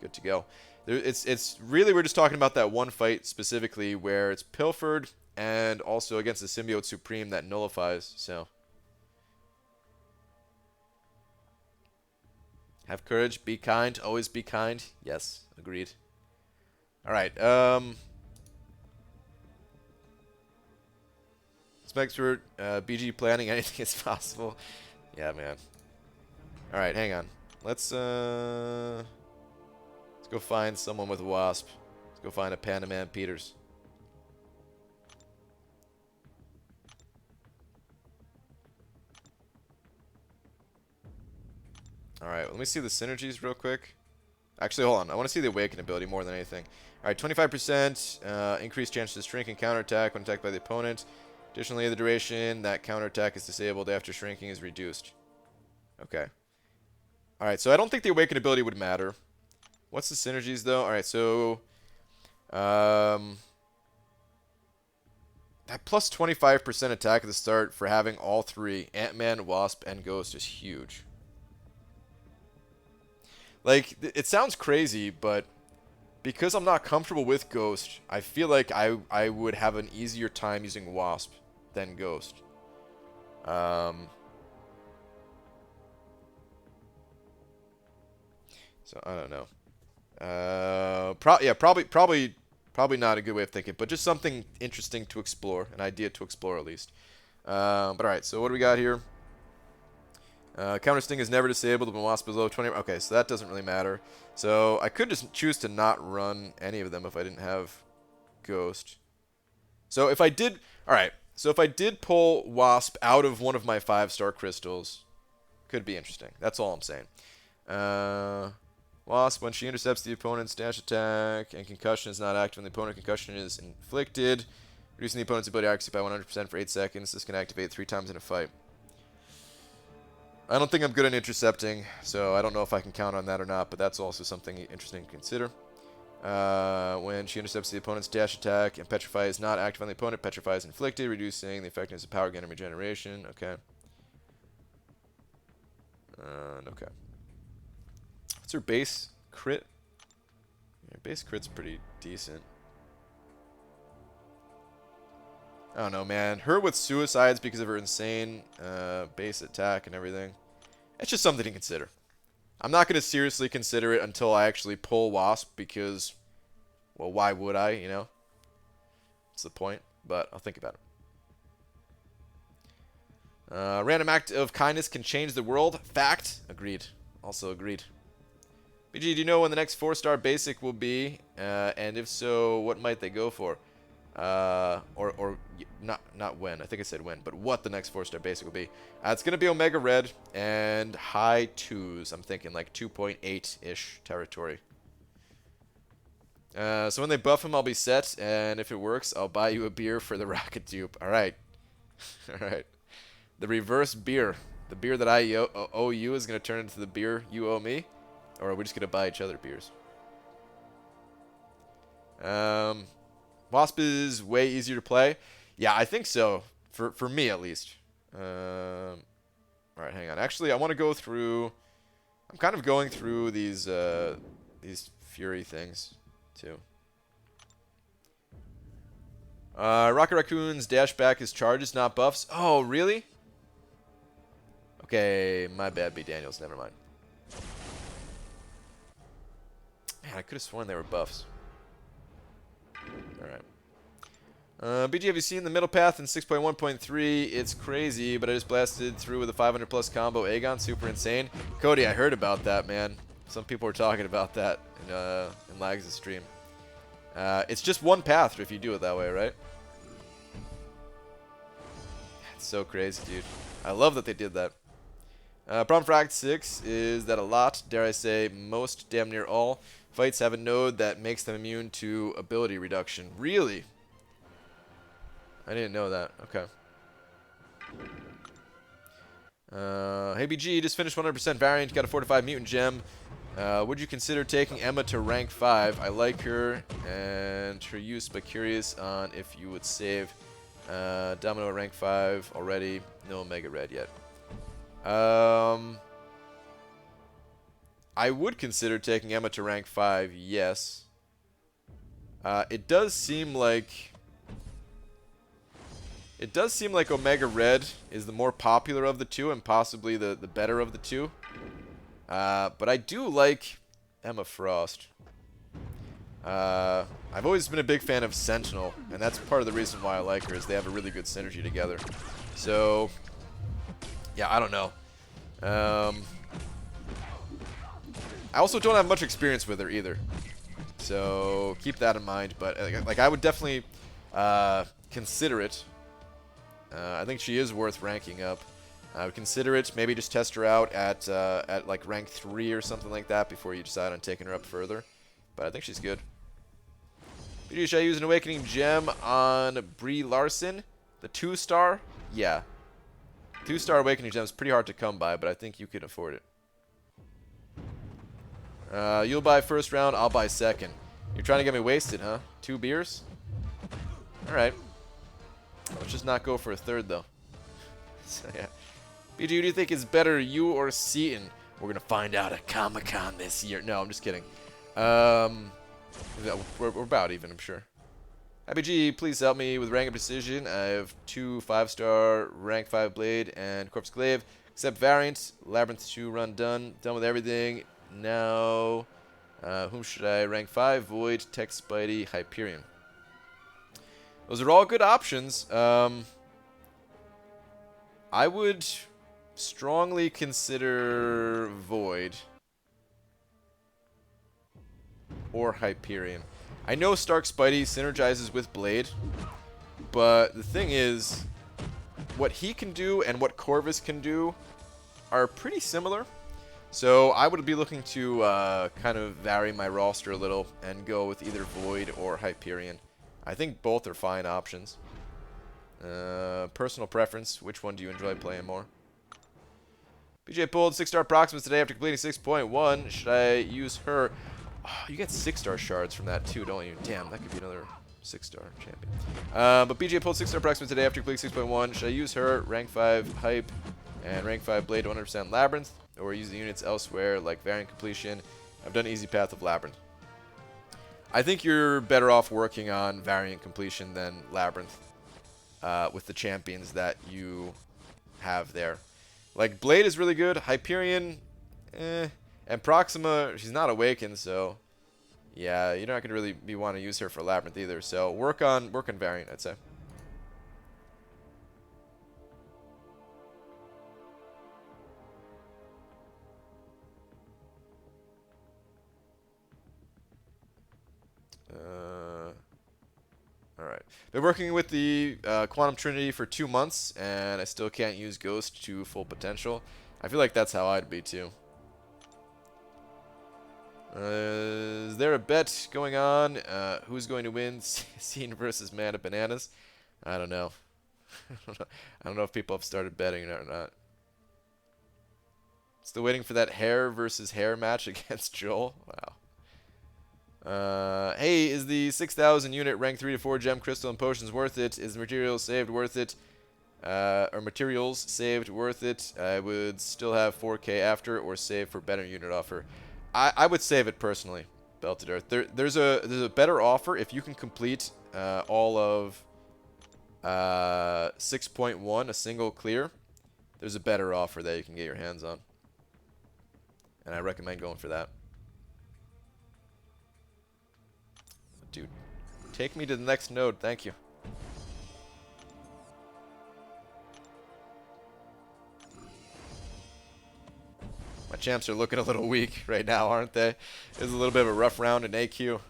good to go. It's really, we're just talking about that one fight specifically where it's Pilfered and also against the Symbiote Supreme that nullifies, so. Have courage, be kind, always be kind. Yes, agreed. Alright, Specs for BG planning, anything is possible. Yeah, man. Alright, hang on. Let's go find someone with Wasp. Let's go find a Panda Man Peters. Alright, let me see the synergies real quick. Actually, hold on. I want to see the Awaken ability more than anything. Alright, 25% increased chance to shrink and counterattack when attacked by the opponent. Additionally, the duration that counterattack is disabled after shrinking is reduced. Okay. Alright, so I don't think the Awaken ability would matter. What's the synergies, though? Alright, so that plus 25% attack at the start for having all 3, Ant-Man, Wasp, and Ghost, is huge. Like, it sounds crazy, but because I'm not comfortable with Ghost, I feel like I would have an easier time using Wasp than Ghost. So I don't know. Yeah, probably not a good way of thinking, but just something interesting to explore, an idea to explore at least. But alright, so what do we got here? Counter Sting is never disabled when Wasp is below 20. Okay, so that doesn't really matter. So I could just choose to not run any of them if I didn't have Ghost. So if I did, alright, so if I did pull Wasp out of one of my 5-star crystals, could be interesting. That's all I'm saying. Wasp, when she intercepts the opponent's dash attack and concussion is not active when the opponent concussion is inflicted, reducing the opponent's ability to accuracy by 100% for 8 seconds. This can activate 3 times in a fight. I don't think I'm good at intercepting, so I don't know if I can count on that or not, but that's also something interesting to consider. When she intercepts the opponent's dash attack and Petrify is not active on the opponent, Petrify is inflicted, reducing the effectiveness of power gain and regeneration. Okay. Okay. What's her base crit? Yeah, base crit's pretty decent. I don't know, man. Her with suicides because of her insane base attack and everything. It's just something to consider. I'm not going to seriously consider it until I actually pull Wasp because, well, why would I, you know? What's the point? But I'll think about Random act of kindness can change the world. Fact. Agreed. Also agreed. BG, do you know when the next 4-star basic will be? And if so, what might they go for? Not when. I think I said when, but what the next 4-star basic will be. It's going to be Omega Red and high 2s. I'm thinking like 2.8-ish territory. So when they buff him, I'll be set, and if it works, I'll buy you a beer for the rocket dupe. All right. All right. The reverse beer. The beer that I owe you is going to turn into the beer you owe me, or are we just going to buy each other beers? Wasp is way easier to play. Yeah, I think so. For me, at least. All right, hang on. Actually, I want to go through... I'm kind of going through these Fury things, too. Rocket Raccoon's dash back is charges, not buffs. Oh, really? Okay, my bad, B. Daniels. Never mind. Man, I could have sworn they were buffs. Alright. BG, have you seen the middle path in 6.1.3? It's crazy, but I just blasted through with a 500 plus combo Aegon. Super insane. Cody, I heard about that, man. Some people were talking about that in Lags' stream. It's just one path if you do it that way, right? It's so crazy, dude. I love that they did that. Problem for Act 6 is that a lot, dare I say, most, damn near all, fights have a node that makes them immune to ability reduction. Really? I didn't know that. Okay. Hey BG, just finished 100% variant, got a fortified mutant gem. Would you consider taking Emma to rank 5? I like her and her use, but curious on if you would save. Domino at rank 5 already. No Omega Red yet. I would consider taking Emma to rank 5, yes. It does seem like Omega Red is the more popular of the two and possibly the better of the two. But I do like Emma Frost. I've always been a big fan of Sentinel, and that's part of the reason why I like her, is they have a really good synergy together. So, yeah, I don't know. I also don't have much experience with her either, so keep that in mind. But like, I would definitely consider it. I think she is worth ranking up. I would consider it. Maybe just test her out at like rank 3 or something like that before you decide on taking her up further. But I think she's good. Should I use an Awakening Gem on Brie Larson? The 2-star? Yeah. 2-star Awakening Gem is pretty hard to come by, but I think you can afford it. You'll buy first round, I'll buy second. You're trying to get me wasted, huh? 2 beers? Alright. Let's just not go for a third, though. So, yeah. BG, who do you think is better, you or Seaton? We're going to find out at Comic-Con this year. No, I'm just kidding. We're about even, I'm sure. IBG, please help me with rank of precision. I have 2 5-star rank 5 blade and Corpse Glaive. Except variant, Labyrinth 2 run done. Done with everything. Now, whom should I rank 5? Void, Tech Spidey, Hyperion. Those are all good options. I would strongly consider Void or Hyperion. I know Stark Spidey synergizes with Blade, but the thing is, what he can do and what Corvus can do are pretty similar. So I would be looking to kind of vary my roster a little and go with either Void or Hyperion. I think both are fine options. Personal preference, which one do you enjoy playing more? BJ pulled 6-star Proximus today after completing 6.1. Should I use her? Oh, you get 6-star shards from that too, don't you? Damn, that could be another 6-star champion. But BJ pulled 6-star Proximus today after completing 6.1. Should I use her? Rank 5 Hype and rank 5 Blade 100% Labyrinth? Or use the units elsewhere like Variant Completion? I've done easy path of Labyrinth. I think you're better off working on Variant Completion than Labyrinth with the champions that you have there. Like, Blade is really good. Hyperion, and Proxima, she's not awakened, so yeah, you're not going to really be want to use her for Labyrinth either. So work on Variant, I'd say. Alright. Been working with the Quantum Trinity for 2 months, and I still can't use Ghost to full potential. I feel like that's how I'd be, too. Is there a bet going on? Who's going to win? Scene versus Man of Bananas? I don't know. I don't know if people have started betting or not. Still waiting for that hair versus hair match against Joel. Wow. Hey, is the 6,000 unit rank 3 to 4 gem crystal and potions worth it? Is materials saved worth it? Or materials saved worth it? I would still have 4K after or save for better unit offer. I would save it personally, Belted Earth. There's a better offer if you can complete all of 6.1, a single clear. There's a better offer that you can get your hands on. And I recommend going for that. Dude, take me to the next node, thank you. My champs are looking a little weak right now, aren't they? It was a little bit of a rough round in AQ.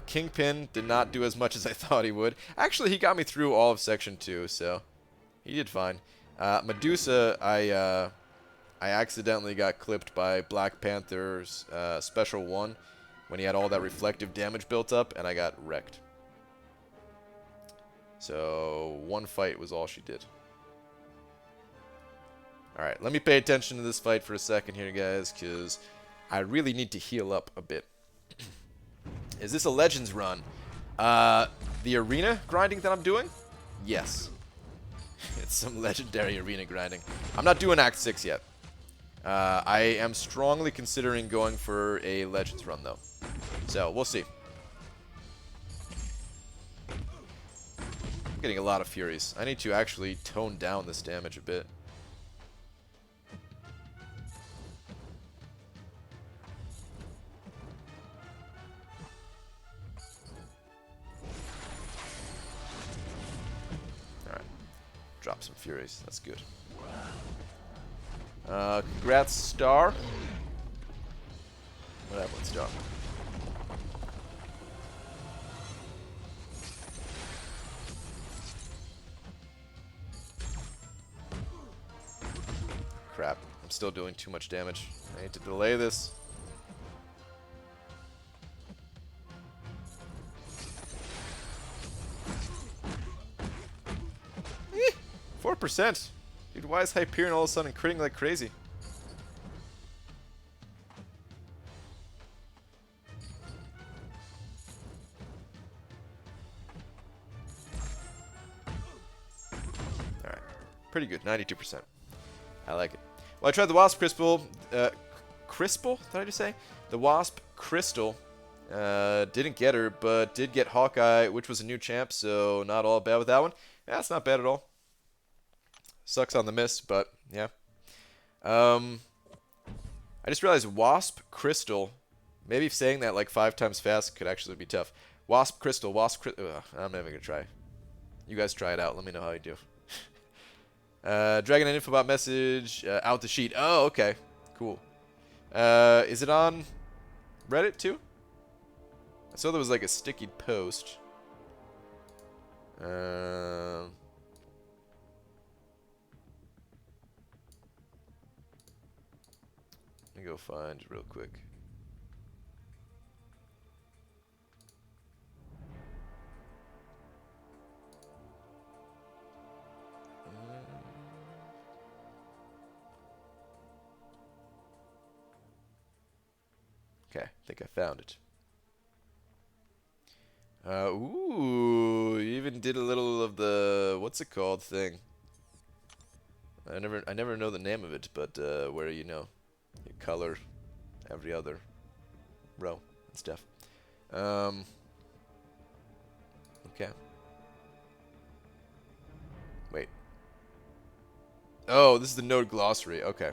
Kingpin did not do as much as I thought he would. Actually, he got me through all of Section 2, so he did fine. Medusa, I accidentally got clipped by Black Panther's Special 1 when he had all that reflective damage built up, and I got wrecked. So, one fight was all she did. Alright, let me pay attention to this fight for a second here, guys, because I really need to heal up a bit. Is this a Legends run? The arena grinding that I'm doing? Yes. It's some legendary arena grinding. I'm not doing Act 6 yet. I am strongly considering going for a Legends run, though. So, we'll see. I'm getting a lot of Furies. I need to actually tone down this damage a bit. Alright. Drop some Furies. That's good. Congrats, Star. What happened, Star? Crap. I'm still doing too much damage. I need to delay this. Eh, 4%. Dude, why is Hyperion all of a sudden critting like crazy? Alright. Pretty good. 92%. I like it. Well, I tried the Wasp Crystal. Crystal? Did I just say? The Wasp Crystal. Didn't get her, but did get Hawkeye, which was a new champ, so not all bad with that one. Yeah, that's not bad at all. Sucks on the miss, but yeah. I just realized Wasp Crystal. Maybe saying that like 5 times fast could actually be tough. Wasp Crystal, Wasp Crystal. I'm never gonna try. You guys try it out. Let me know how you do. Dragon and Infobot message out the sheet. Oh, okay, cool. Is it on Reddit too? I saw there was like a sticky post. Let me go find it real quick. Okay, I think I found it. Ooh, you even did a little of the what's it called thing. I never know the name of it, but where you know you color every other row and stuff. Okay. Wait. Oh, this is the node glossary. Okay,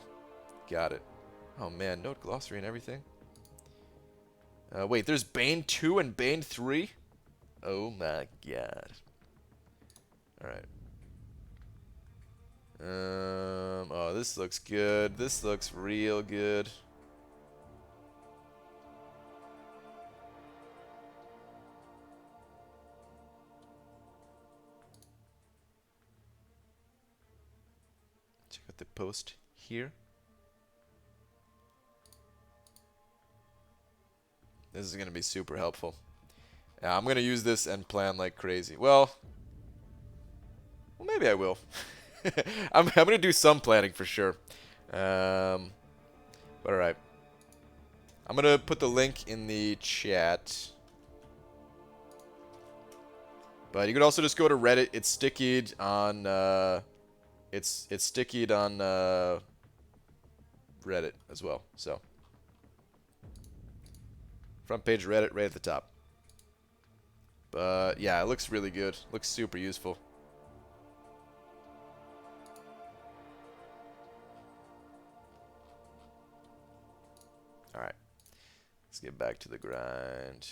got it. Oh man, node glossary and everything. Wait, there's Bane 2 and Bane 3? Oh my god. Alright. Oh, this looks good. This looks real good. put the post here. This is going to be super helpful. Yeah, I'm going to use this and plan like crazy. Well, maybe I will. I'm going to do some planning for sure. But alright. I'm going to put the link in the chat. But you could also just go to Reddit. It's stickied on it's stickied on Reddit as well. So front page Reddit right at the top. But yeah, it looks really good. Looks super useful. Alright. Let's get back to the grind.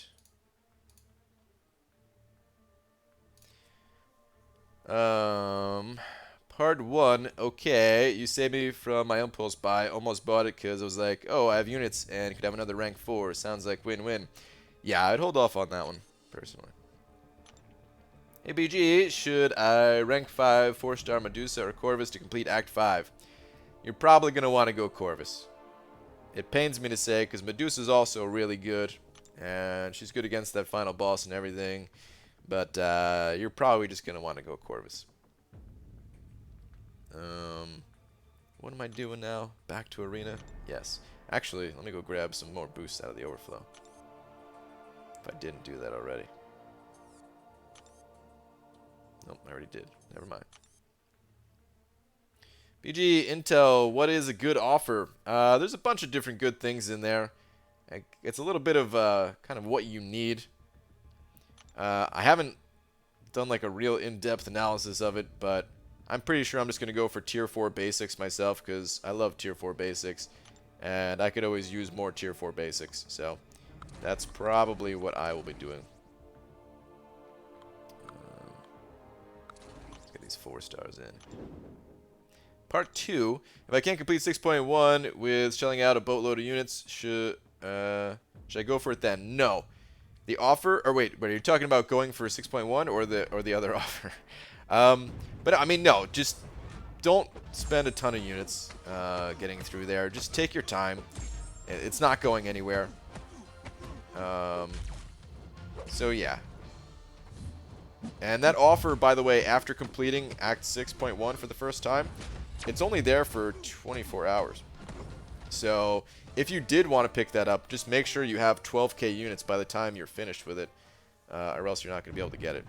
Part 1. Okay, you saved me from my impulse buy. Almost bought it because I was like, oh, I have units and could have another rank 4. Sounds like win-win. Yeah, I'd hold off on that one, personally. Hey, BG, should I rank 5 4-star Medusa or Corvus to complete Act 5? You're probably going to want to go Corvus. It pains me to say, because Medusa's also really good. And she's good against that final boss and everything. But you're probably just going to want to go Corvus. What am I doing now? Back to Arena? Yes. Actually, let me go grab some more boosts out of the overflow. If I didn't do that already. Nope, I already did. Never mind. BG Intel, what is a good offer? There's a bunch of different good things in there. It's a little bit of kind of what you need. I haven't done like a real in-depth analysis of it, but I'm pretty sure I'm just going to go for tier 4 basics myself because I love tier 4 basics, and I could always use more tier 4 basics, so that's probably what I will be doing. Let's get these 4 stars in. Part 2, if I can't complete 6.1 with shelling out a boatload of units, should I go for it then? No. The offer, or wait, are you talking about going for 6.1 or the other offer? But I mean, no, just don't spend a ton of units getting through there. Just take your time. It's not going anywhere. So yeah. And that offer, by the way, after completing Act 6.1 for the first time, it's only there for 24 hours. So if you did want to pick that up, just make sure you have 12k units by the time you're finished with it, or else you're not going to be able to get it.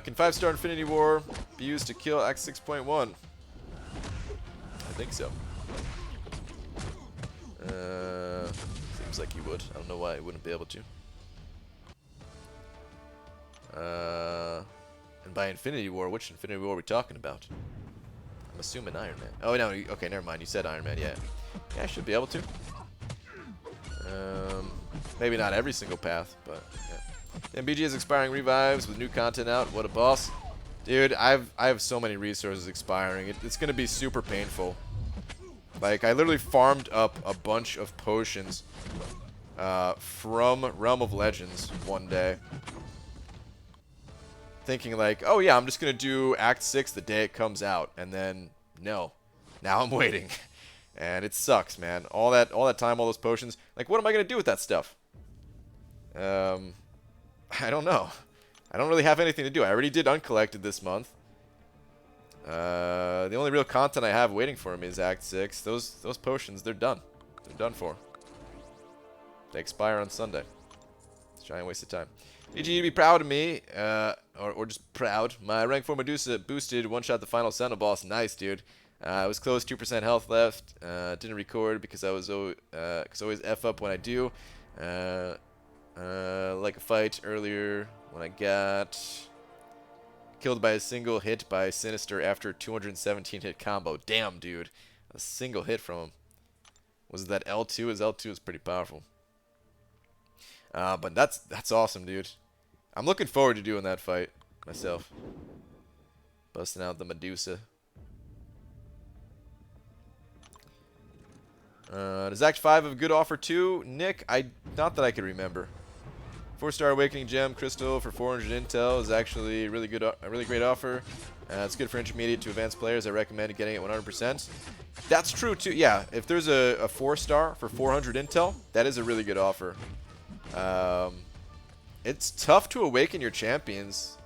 Can 5-star Infinity War be used to kill Act 6.1? I think so. Seems like you would. I don't know why you wouldn't be able to. And by Infinity War, which Infinity War are we talking about? I'm assuming Iron Man. Oh, no, okay, never mind. You said Iron Man, yeah. Yeah, I should be able to. Maybe not every single path, but yeah. MBG is expiring revives with new content out. What a boss. Dude, I have so many resources expiring. It's going to be super painful. Like, I literally farmed up a bunch of potions from Realm of Legends one day. Thinking like, oh yeah, I'm just going to do Act 6 the day it comes out. And then, no. Now I'm waiting. And it sucks, man. All that time, all those potions. Like, what am I going to do with that stuff? I don't know. I don't really have anything to do. I already did Uncollected this month. The only real content I have waiting for me is Act 6. Those potions, they're done. They're done for. They expire on Sunday. It's a giant waste of time. BG, you'd be proud of me, or just proud. My rank 4 Medusa boosted, one-shot the final Sentinel boss. Nice, dude. I was close, 2% health left. Didn't record because I was always F up when I do. Like a fight earlier when I got killed by a single hit by Sinister after 217 hit combo. Damn, dude. A single hit from him. Was it that L2? His L2 is pretty powerful. But that's awesome, dude. I'm looking forward to doing that fight myself. Busting out the Medusa. Does Act 5 have a good offer too? Nick, not that I can remember. 4-star Awakening Gem Crystal for 400 intel is actually really good, a really great offer. It's good for intermediate to advanced players. I recommend getting it 100%. That's true too. Yeah, if there's a 4-star for 400 intel, that is a really good offer. It's tough to awaken your champions.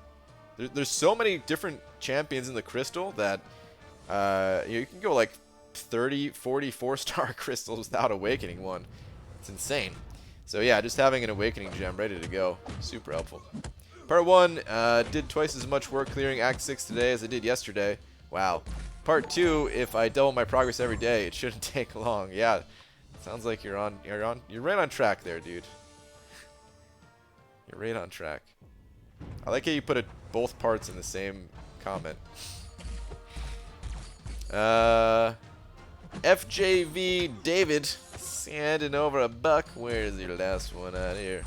There's so many different champions in the crystal that you can go like 30, 40 4-star crystals without awakening one. It's insane. So yeah, just having an awakening gem ready to go, super helpful. Part 1 did twice as much work clearing Act 6 today as I did yesterday. Wow. Part 2, if I double my progress every day, it shouldn't take long. Yeah, sounds like you're right on track there, dude. You're right on track. I like how you put both parts in the same comment. FJV David sending over $1. Where's your last one out here?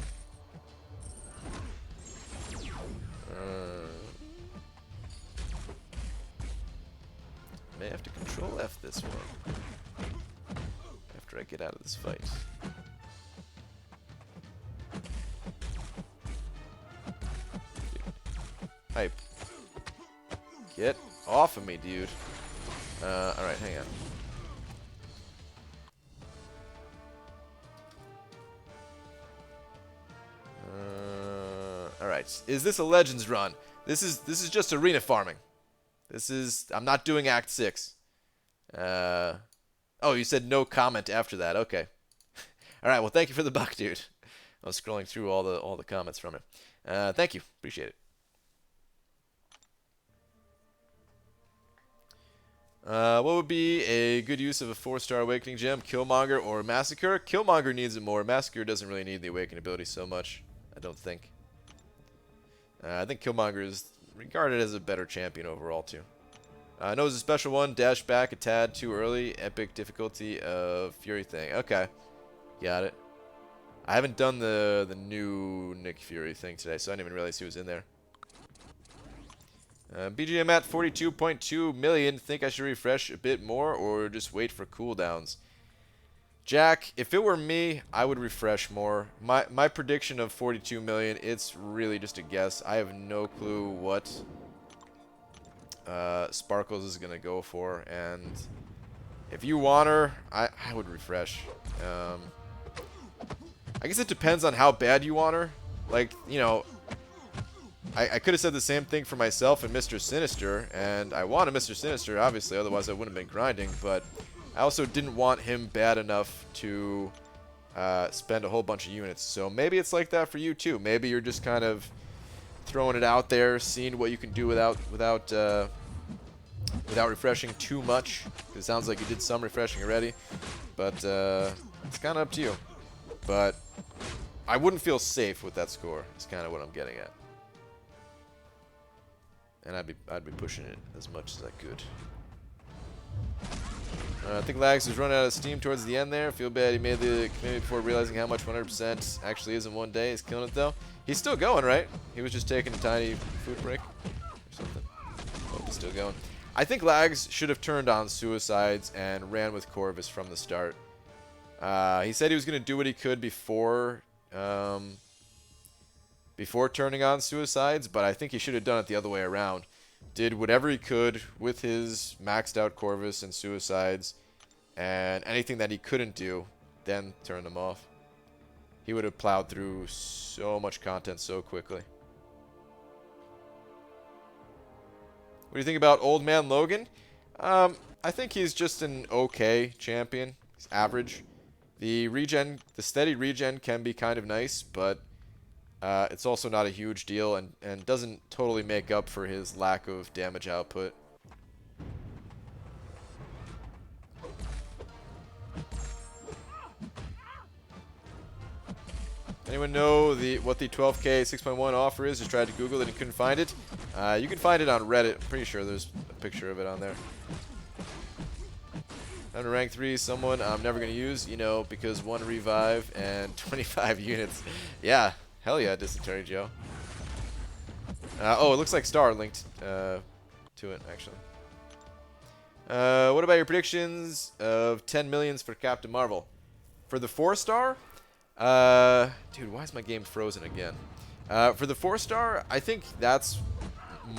May have to control F this one after I get out of this fight. Hype. Get off of me, dude. Alright, hang on. Alright, is this a Legends run? This is just arena farming. I'm not doing Act 6. Oh, you said no comment after that. Okay. Alright, well thank you for the $1, dude. I was scrolling through all the comments from it. Thank you. Appreciate it. What would be a good use of a 4-star Awakening Gem? Killmonger or Massacre? Killmonger needs it more. Massacre doesn't really need the Awakening ability so much, I don't think. I think Killmonger is regarded as a better champion overall, too. I know it's a special one. Dash back a tad too early. Epic difficulty of Fury thing. Okay. Got it. I haven't done the new Nick Fury thing today, so I didn't even realize he was in there. BGM at 42.2 million. Think I should refresh a bit more or just wait for cooldowns? Jack, if it were me, I would refresh more. My prediction of 42 million, it's really just a guess. I have no clue what Sparkles is going to go for. And if you want her, I would refresh. I guess it depends on how bad you want her. Like, you know, I could have said the same thing for myself and Mr. Sinister, and I wanted Mr. Sinister, obviously, otherwise I wouldn't have been grinding, but I also didn't want him bad enough to spend a whole bunch of units. So maybe it's like that for you too. Maybe you're just kind of throwing it out there, seeing what you can do without refreshing too much. It sounds like you did some refreshing already, but it's kind of up to you. But I wouldn't feel safe with that score. Is kind of what I'm getting at. And I'd be pushing it as much as I could. I think Lags was running out of steam towards the end there. Feel bad he made the commitment before realizing how much 100% actually is in one day. He's killing it though. He's still going, right? He was just taking a tiny food break or something. Oh, he's still going. I think Lags should have turned on suicides and ran with Corvus from the start. He said he was going to do what he could before turning on suicides, but I think he should have done it the other way around. Did whatever he could with his maxed out Corvus and suicides, and anything that he couldn't do, then turn them off. He would have plowed through so much content so quickly. What do you think about Old Man Logan? I think he's just an okay champion. He's average. The steady regen can be kind of nice, but it's also not a huge deal and doesn't totally make up for his lack of damage output. Anyone know what the 12K 6.1 offer is? Just tried to Google it and couldn't find it. You can find it on Reddit. I'm pretty sure there's a picture of it on there. I'm to rank 3, someone I'm never going to use, you know, because 1 revive and 25 units. Yeah. Hell yeah, Dysentery Joe. Oh, it looks like Star linked to it, actually. What about your predictions of 10 millions for Captain Marvel? For the 4-star, Dude, why is my game frozen again? For the 4-star, I think that's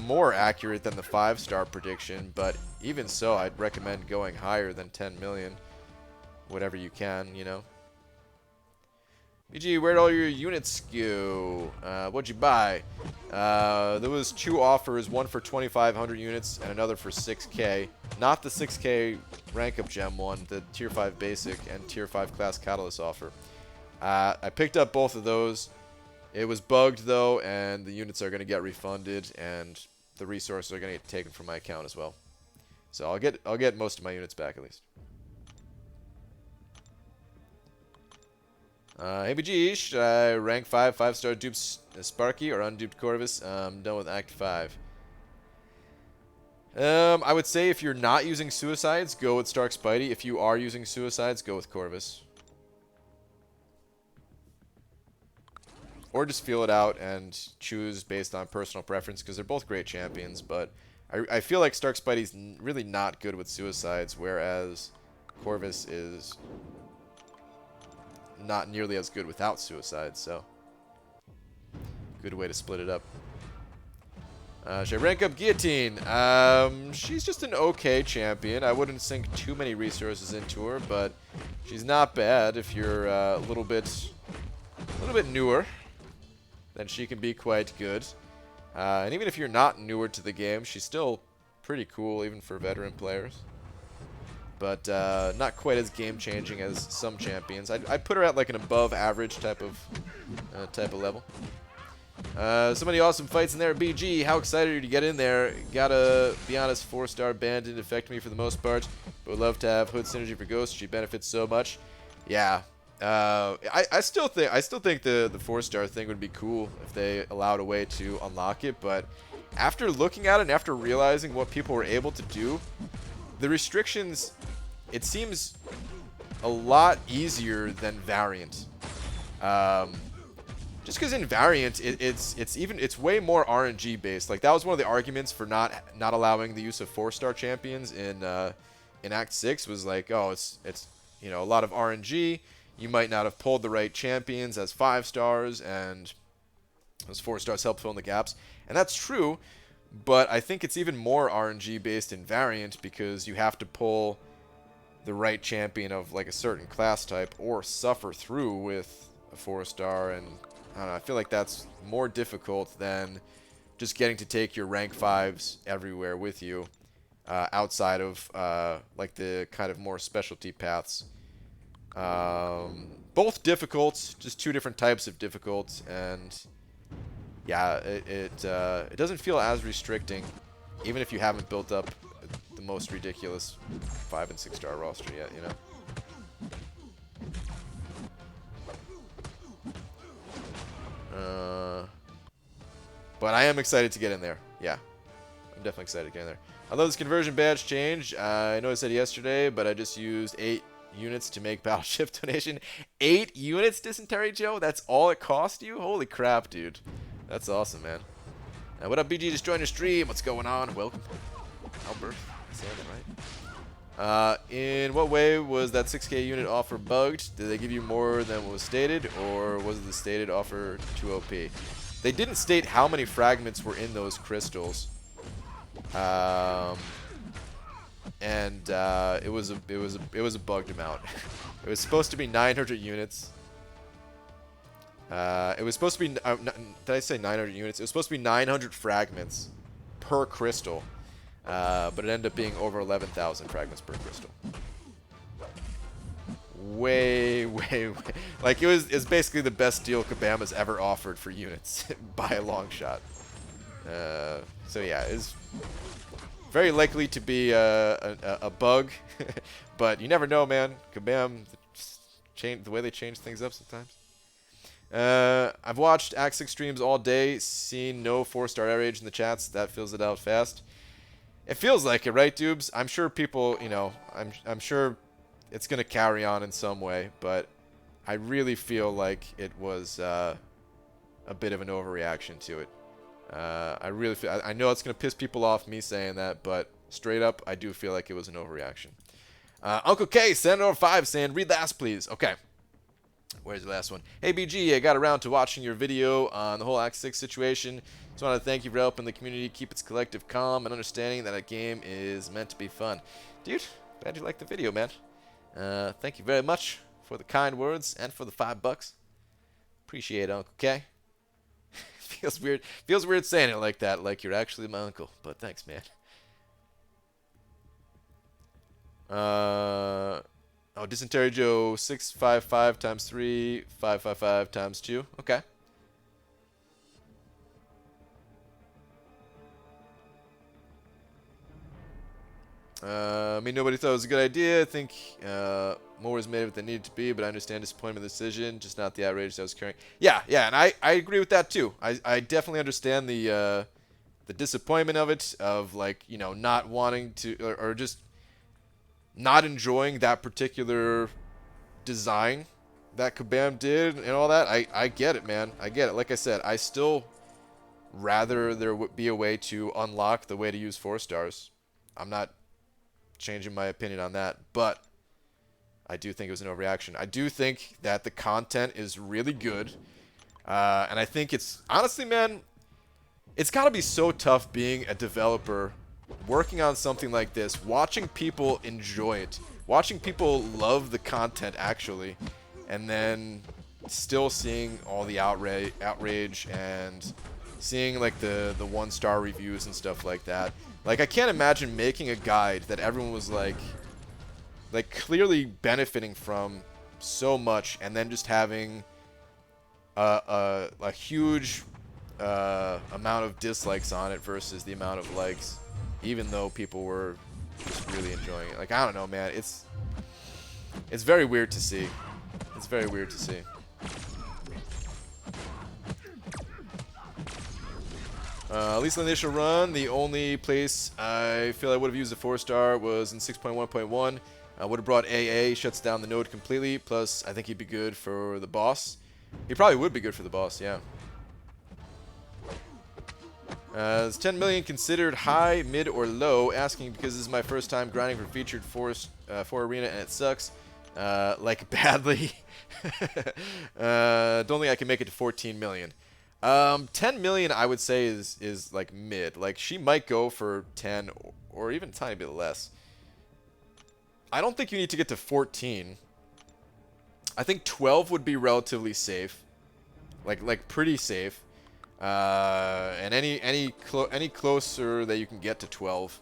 more accurate than the 5-star prediction, but even so, I'd recommend going higher than 10 million. Whatever you can, you know. BG, where'd all your units go? What'd you buy? There was 2 offers, one for 2,500 units and another for 6K. Not the 6K rank up gem one, the tier 5 basic and tier 5 class catalyst offer. I picked up both of those. It was bugged though, and the units are going to get refunded, and the resources are going to get taken from my account as well. So I'll get most of my units back at least. ABG, should I rank 5 5-star dupe Sparky or unduped Corvus? I'm done with Act 5. I would say if you're not using suicides, go with Stark Spidey. If you are using suicides, go with Corvus. Or just feel it out and choose based on personal preference, because they're both great champions, but I feel like Stark Spidey's really not good with suicides, whereas Corvus is not nearly as good without suicides, so good way to split it up. Should I rank up Guillotine? She's just an okay champion. I wouldn't sink too many resources into her, but she's not bad if you're a little bit newer. Then she can be quite good. And even if you're not newer to the game, she's still pretty cool, even for veteran players. But not quite as game-changing as some champions. I'd put her at like an above-average type of level. So many awesome fights in there. BG, how excited are you to get in there? Gotta be honest, 4-star band didn't affect me for the most part, but would love to have Hood synergy for Ghost. She benefits so much. Yeah. I still think the 4-star thing would be cool if they allowed a way to unlock it, but after looking at it and after realizing what people were able to do, the restrictions, it seems a lot easier than Variant. Just because in Variant, it's way more RNG based. Like that was one of the arguments for not allowing the use of 4-star champions in Act 6 was like, oh, it's you know, a lot of RNG. You might not have pulled the right champions as 5 stars, and those 4 stars help fill in the gaps. And that's true, but I think it's even more RNG based in Variant because you have to pull the right champion of like a certain class type or suffer through with a 4-star, and I don't know, I feel like that's more difficult than just getting to take your rank 5s everywhere with you outside of like the kind of more specialty paths. Both difficult, just 2 different types of difficult, and yeah, it doesn't feel as restricting, even if you haven't built up the most ridiculous 5- and 6-star roster yet, you know. But I am excited to get in there. Yeah, I'm definitely excited to get in there. I love this conversion badge change. I know I said yesterday, but I just used 8 units to make battleship donation. 8 units, Dysentery Joe? That's all it cost you? Holy crap, dude. That's awesome, man. What up, BG? Just joined your stream. What's going on? Welcome. Albert. I said that right. In what way was that 6K unit offer bugged? Did they give you more than what was stated, or was the stated offer too OP? They didn't state how many fragments were in those crystals. And it was a bugged amount. It was supposed to be 900 units. It was supposed to be did I say 900 units? It was supposed to be 900 fragments per crystal, but it ended up being over 11,000 fragments per crystal. Way. Like it's basically the best deal Kabama's ever offered for units by a long shot. So yeah, it's very likely to be a bug, but you never know, man. Kabam, the way they change things up sometimes. I've watched Act 6 streams all day, seen no 4-star air rage in the chats. That fills it out fast. It feels like it, right, Dubes? I'm sure people, you know, I'm sure it's gonna carry on in some way, but I really feel like it was a bit of an overreaction to it. I really feel, I know it's going to piss people off me saying that, but straight up, I do feel like it was an overreaction. Uncle K, Senator 5 saying, read last, please. Okay. Where's the last one? Hey BG, I got around to watching your video on the whole Act 6 situation. Just want to thank you for helping the community keep its collective calm and understanding that a game is meant to be fun. Dude, glad you liked the video, man. Thank you very much for the kind words and for the $5. Appreciate it, Uncle K. Feels weird. Feels weird saying it like that, like you're actually my uncle. But thanks, man. Oh, Dysentery Joe, 655 times 3, 555 times 2. Okay. I mean, nobody thought it was a good idea. I think more was made of it than needed to be, but I understand disappointment in the decision, just not the outrage that was carrying. Yeah, and I agree with that too. I definitely understand the disappointment of it, of like, you know, not wanting to, or just not enjoying that particular design that Kabam did and all that. I get it, man. I get it. Like I said, I still rather there be a way to unlock the way to use 4 stars. I'm not changing my opinion on that, but I do think it was an overreaction. I do think that the content is really good, and I think it's, honestly, man, it's got to be so tough being a developer working on something like this, watching people enjoy it, watching people love the content actually, and then still seeing all the outrage and seeing like the 1-star reviews and stuff like that. Like, I can't imagine making a guide that everyone was like clearly benefiting from so much, and then just having a huge amount of dislikes on it versus the amount of likes, even though people were just really enjoying it. Like, I don't know, man. It's very weird to see. It's very weird to see. At least in the initial run, the only place I feel I would have used a 4-star was in 6.1.1. I would have brought AA, shuts down the node completely. Plus, I think he'd be good for the boss. He probably would be good for the boss, yeah. Is 10 million considered high, mid, or low? Asking because this is my first time grinding for featured 4 arena and it sucks. Like, badly. Don't think I can make it to 14 million. 10 million I would say is like mid. Like, she might go for 10 or even a tiny bit less. I don't think you need to get to 14. I think 12 would be relatively safe. Like pretty safe. And any closer that you can get to 12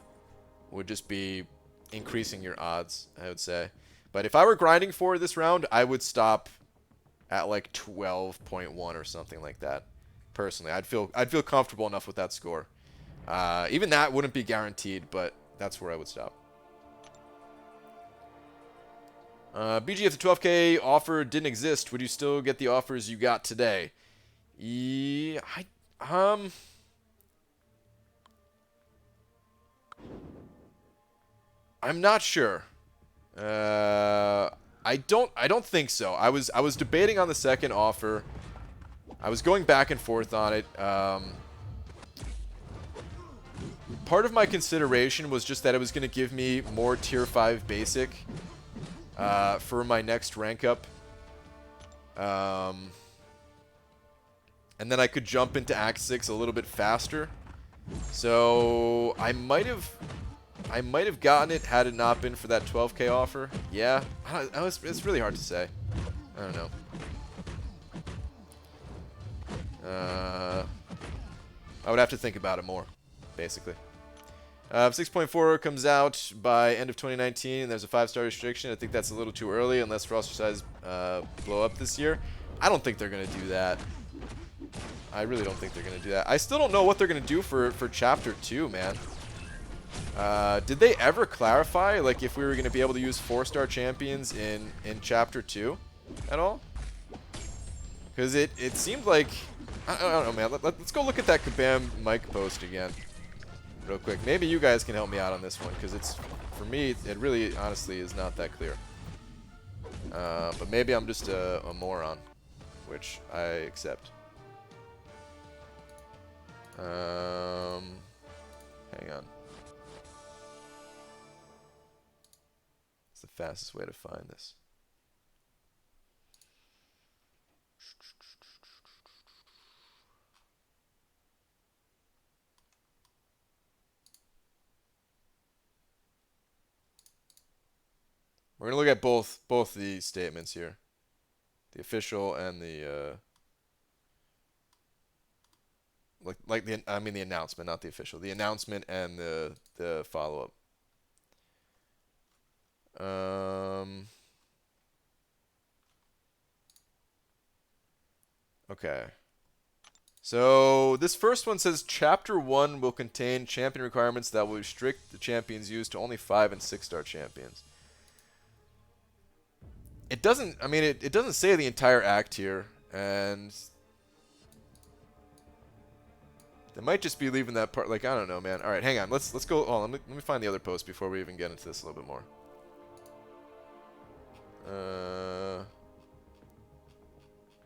would just be increasing your odds, I would say. But if I were grinding for this round, I would stop at like 12.1 or something like that. Personally, I'd feel comfortable enough with that score. Even that wouldn't be guaranteed, but that's where I would stop. BG, if the 12K offer didn't exist, would you still get the offers you got today? Yeah, I'm not sure. I don't think so. I was debating on the second offer. I was going back and forth on it. Part of my consideration was just that it was going to give me more tier 5 basic for my next rank up. And then I could jump into Act 6 a little bit faster. So I might have gotten it had it not been for that 12K offer. Yeah, it's really hard to say. I don't know. I would have to think about it more, basically. 6.4 comes out by end of 2019, and there's a 5-star restriction. I think that's a little too early unless roster size blow up this year. I don't think they're going to do that. I really don't think they're going to do that. I still don't know what they're going to do for Chapter 2, man. Did they ever clarify, like, if we were going to be able to use 4-star champions in Chapter 2 at all? Because it seemed like... I don't know, man. Let's go look at that Kabam mic post again real quick. Maybe you guys can help me out on this one, because it's, for me, it really, honestly, is not that clear. But maybe I'm just a moron, which I accept. Hang on. It's the fastest way to find this. We're gonna look at both the statements here, the official and the the announcement, not the official, the announcement and the follow up. Okay. So this first one says Chapter 1 will contain champion requirements that will restrict the champions used to only 5 and 6-star champions. It doesn't, I mean, it doesn't say the entire act here, and they might just be leaving that part, like, I don't know, man. All right, hang on. Let's go, oh, let me find the other post before we even get into this a little bit more.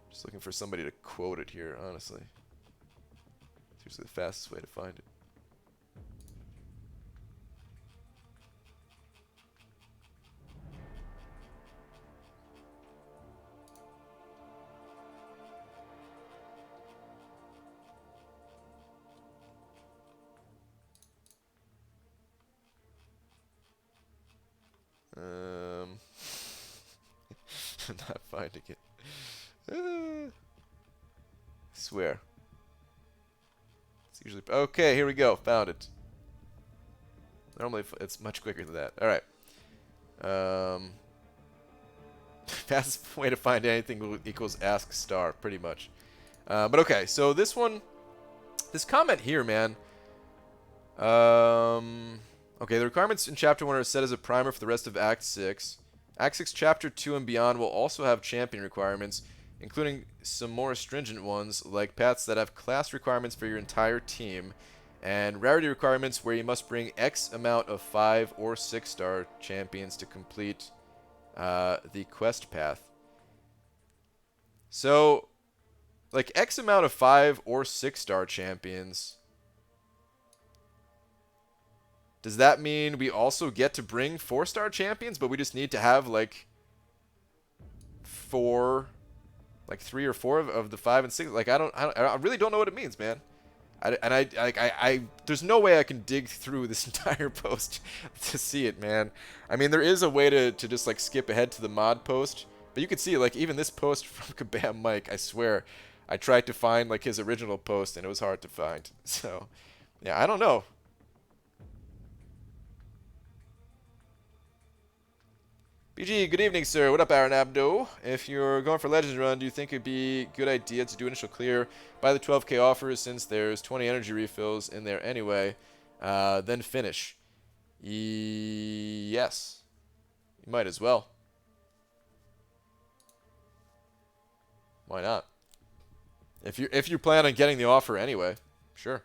Just looking for somebody to quote it here, honestly. It's usually the fastest way to find it. I'm not finding it. I swear. It's usually okay. Here we go. Found it. Normally it's much quicker than that. All right. Fastest way to find anything equals ask star, pretty much. But okay. So this one, this comment here, man. Okay, the requirements in Chapter 1 are set as a primer for the rest of Act 6. Act 6, Chapter 2 and beyond will also have champion requirements, including some more stringent ones, like paths that have class requirements for your entire team, and rarity requirements where you must bring X amount of 5 or 6-star champions to complete the quest path. So, like, X amount of 5 or 6-star champions... Does that mean we also get to bring 4-star champions, but we just need to have like 3 or 4 of the 5 and 6? Like I really don't know what it means, man. There's no way I can dig through this entire post to see it, man. I mean, there is a way to just like skip ahead to the mod post, but you can see like even this post from Kabam Mike, I swear, I tried to find like his original post and it was hard to find. So, yeah, I don't know. BG, good evening, sir. What up, Aaron Abdo? If you're going for Legends Run, do you think it'd be a good idea to do initial clear by the 12k offers since there's 20 energy refills in there anyway, then finish? Yes. You might as well. Why not? If you plan on getting the offer anyway, sure.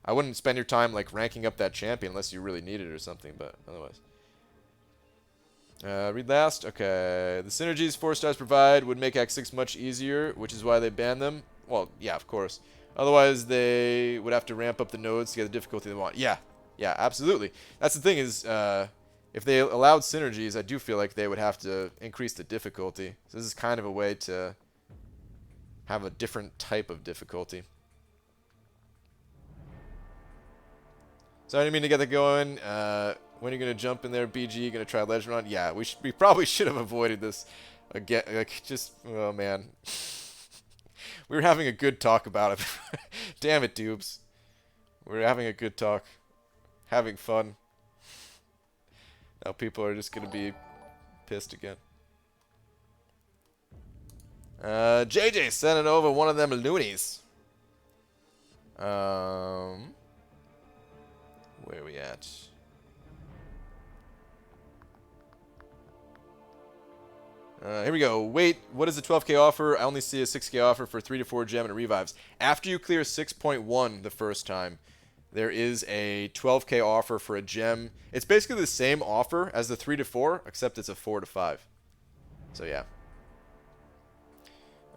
I wouldn't spend your time like ranking up that champion unless you really need it or something, but otherwise. Read last. Okay. The synergies 4 stars provide would make Act 6 much easier, which is why they banned them. Well, yeah, of course. Otherwise, they would have to ramp up the nodes to get the difficulty they want. Yeah. Yeah, absolutely. That's the thing is, if they allowed synergies, I do feel like they would have to increase the difficulty. So this is kind of a way to have a different type of difficulty. So I didn't mean to get that going. When are you going to jump in there, BG? Going to try Legend Run? Yeah, we probably should have avoided this again. Like, just, oh, man. We were having a good talk about it. Damn it, Dubes. We were having a good talk. Having fun. Now people are just going to be pissed again. JJ sending over one of them loonies. Where are we at? Here we go. Wait, what is the 12k offer? I only see a 6k offer for 3 to 4 gem and revives. After you clear 6.1 the first time, there is a 12k offer for a gem. It's basically the same offer as the 3 to 4, except it's a 4 to 5. So yeah.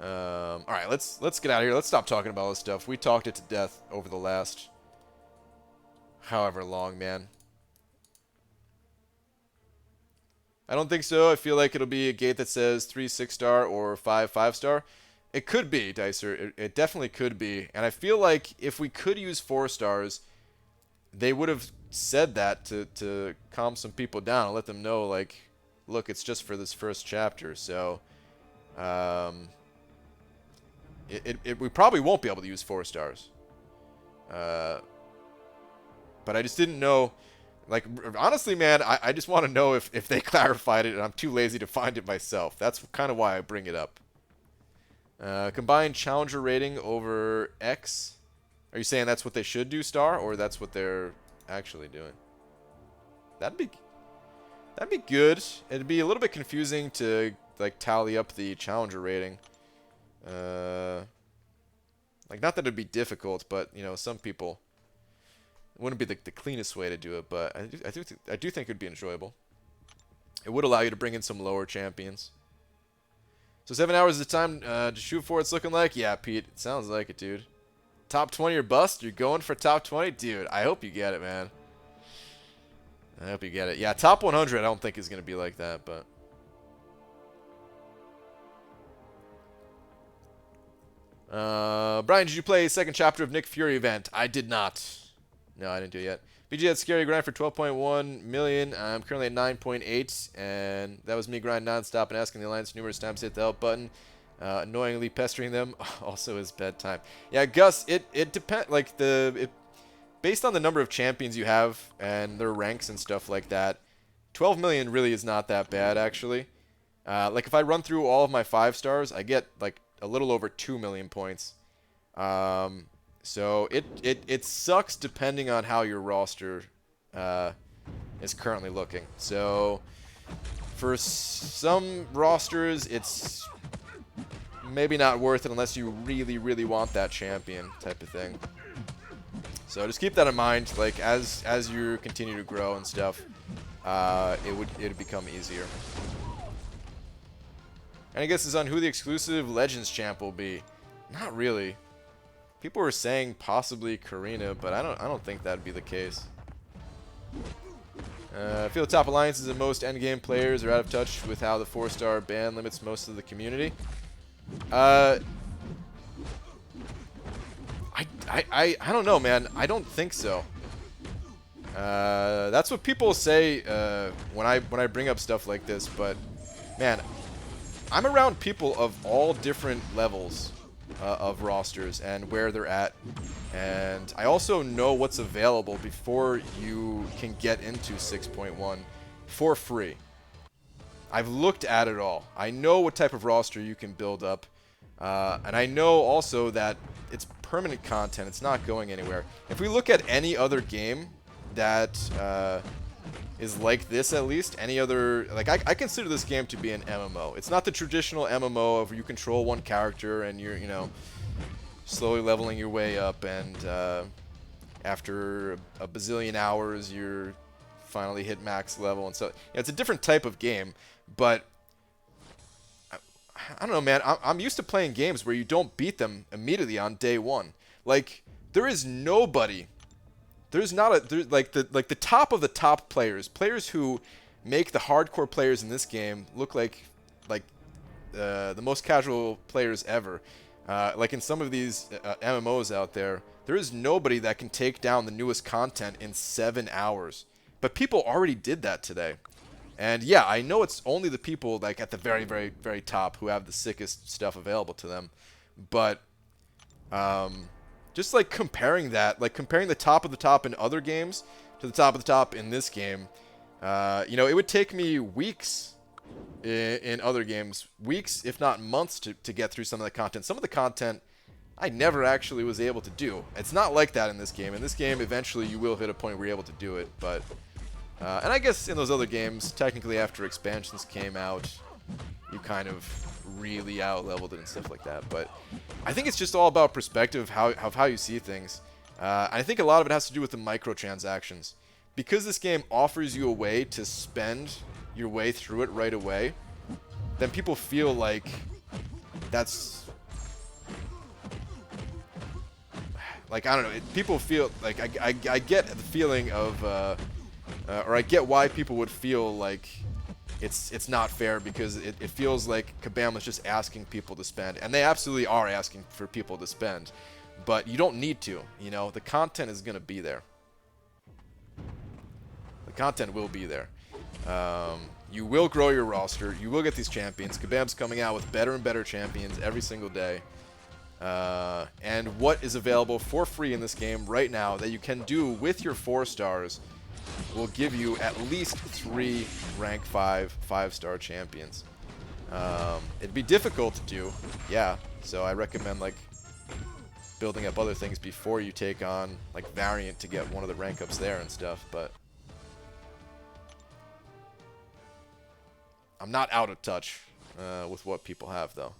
All right, let's get out of here. Let's stop talking about all this stuff. We talked it to death over the last however long, man. I don't think so. I feel like it'll be a gate that says 3 6-star or 5 5-star. It could be, Dicer. It definitely could be. And I feel like if we could use 4 stars, they would have said that to calm some people down and let them know, like, look, it's just for this first chapter, so we probably won't be able to use 4 stars. But I just didn't know. Like, honestly, man, I just want to know if they clarified it, and I'm too lazy to find it myself. That's kind of why I bring it up. Combined challenger rating over X. Are you saying that's what they should do, Star, or that's what they're actually doing? That'd be good. It'd be a little bit confusing to like tally up the challenger rating. Like, not that it'd be difficult, but you know, some people. It wouldn't be the cleanest way to do it, but I do think it'd be enjoyable. It would allow you to bring in some lower champions. So 7 hours is the time to shoot for. It's looking like, yeah, Pete. It sounds like it, dude. Top 20 or bust. You're going for top 20, dude. I hope you get it, man. I hope you get it. Yeah, top 100. I don't think is gonna be like that, but. Brian, did you play a second chapter of Nick Fury event? I did not. No, I didn't do it yet. BG had scary grind for 12.1 million. I'm currently at 9.8, and that was me grinding nonstop and asking the alliance numerous times to hit the help button, annoyingly pestering them. Also, his bedtime. Yeah, Gus, it depends. Like based on the number of champions you have and their ranks and stuff like that, 12 million really is not that bad actually. Like if I run through all of my 5 stars, I get like a little over 2 million points. So it sucks depending on how your roster is currently looking. So for some rosters, it's maybe not worth it unless you really, really want that champion type of thing. So just keep that in mind. Like as you continue to grow and stuff, it'd become easier. And I guess it's on who the exclusive Legends champ will be. Not really. People were saying possibly Karina, but I don't think that'd be the case. I feel the top alliances and most endgame players are out of touch with how the 4-star ban limits most of the community. I don't know, man. I don't think so. That's what people say when I bring up stuff like this, but man, I'm around people of all different levels of rosters and where they're at, and I also know what's available before you can get into 6.1 for free. I've looked at it all. I know what type of roster you can build up, and I know also that it's permanent content. It's not going anywhere. If we look at any other game that is like this, at least any other, like I consider this game to be an MMO. It's not the traditional MMO of where you control one character and you're, you know, slowly leveling your way up, and after a bazillion hours you're finally hit max level, and so yeah, it's a different type of game. But I don't know, man. I'm used to playing games where you don't beat them immediately on day one. Like there is nobody. There's not a like the top of the top players who make the hardcore players in this game look like the most casual players ever. Like in some of these MMOs out there, there is nobody that can take down the newest content in 7 hours. But people already did that today. And yeah, I know it's only the people like at the very, very, very top who have the sickest stuff available to them. But just like comparing that, like comparing the top of the top in other games to the top of the top in this game, you know, it would take me weeks in other games, weeks if not months to get through some of the content. Some of the content I never actually was able to do. It's not like that in this game. In this game, eventually you will hit a point where you're able to do it, but and I guess in those other games, technically after expansions came out, you kind of really out-leveled it and stuff like that. But I think it's just all about perspective of how you see things. I think a lot of it has to do with the microtransactions. Because this game offers you a way to spend your way through it right away, then people feel like that's... Like, I don't know, people feel like I get the feeling of... or I get why people would feel like it's not fair, because it feels like Kabam is just asking people to spend, and they absolutely are asking for people to spend, but you don't need to. You know, the content is gonna be there. The content will be there. You will grow your roster. You will get these champions. Kabam's coming out with better and better champions every single day. And what is available for free in this game right now that you can do with your 4 stars will give you at least 3 rank 5 5-star champions. It'd be difficult to do, yeah. So I recommend like building up other things before you take on like Variant to get one of the rank ups there and stuff. But I'm not out of touch with what people have though.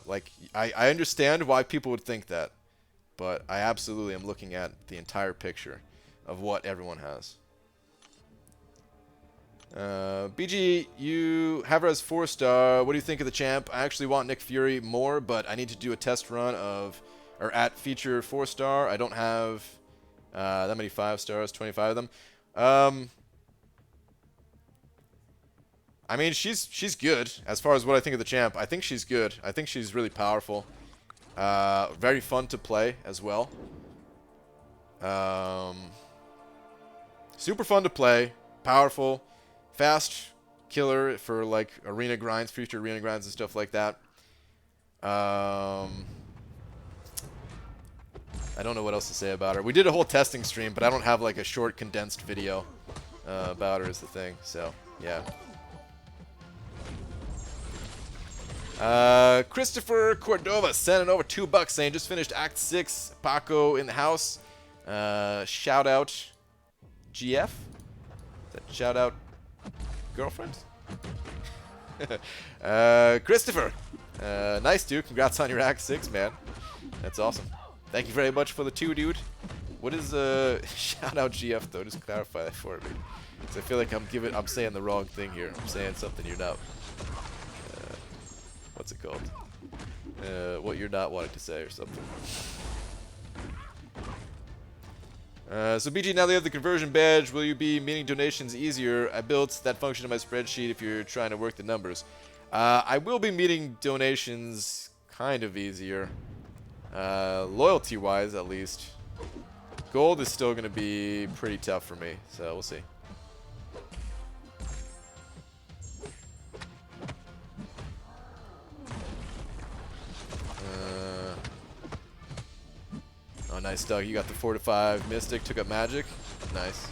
Like I understand why people would think that, but I absolutely am looking at the entire picture of what everyone has. BG, you have her as 4-star. What do you think of the champ? I actually want Nick Fury more, but I need to do a test run of, or at feature 4-star. I don't have that many 5 stars, 25 of them. I mean, she's good as far as what I think of the champ. I think she's good. I think she's really powerful. Very fun to play as well. Super fun to play. Powerful. Fast killer for like arena grinds, future arena grinds and stuff like that. I don't know what else to say about her. We did a whole testing stream, but I don't have like a short condensed video about her is the thing. So, yeah. Christopher Cordova sending over $2 saying just finished Act 6. Paco in the house. Shout out GF. Is that shout out girlfriend? Christopher. Nice, dude. Congrats on your Act 6, man. That's awesome. Thank you very much for the 2, dude. What is shout out GF though? Just clarify that for me. Because I feel like I'm saying the wrong thing here. I'm saying something you're not. What's it called? What you're not wanting to say or something. So BG, now that you have the conversion badge, will you be meeting donations easier? I built that function in my spreadsheet if you're trying to work the numbers. I will be meeting donations kind of easier. Loyalty-wise, at least. Gold is still going to be pretty tough for me, so we'll see. Oh, nice, Doug. You got the 4-5 Mystic, took up Magic. Nice.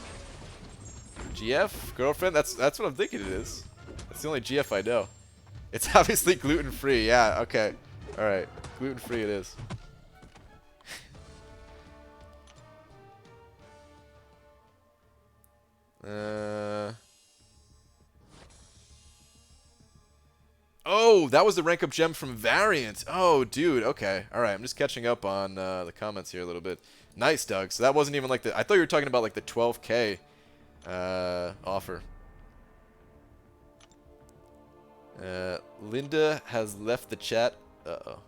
GF? Girlfriend? That's what I'm thinking it is. That's the only GF I know. It's obviously gluten-free. Yeah, okay. Alright. Gluten-free it is. Oh, that was the rank up gem from Variant. Oh, dude. Okay. All right. I'm just catching up on the comments here a little bit. Nice, Doug. So that wasn't even like the... I thought you were talking about like the 12K offer. Linda has left the chat. Uh-oh.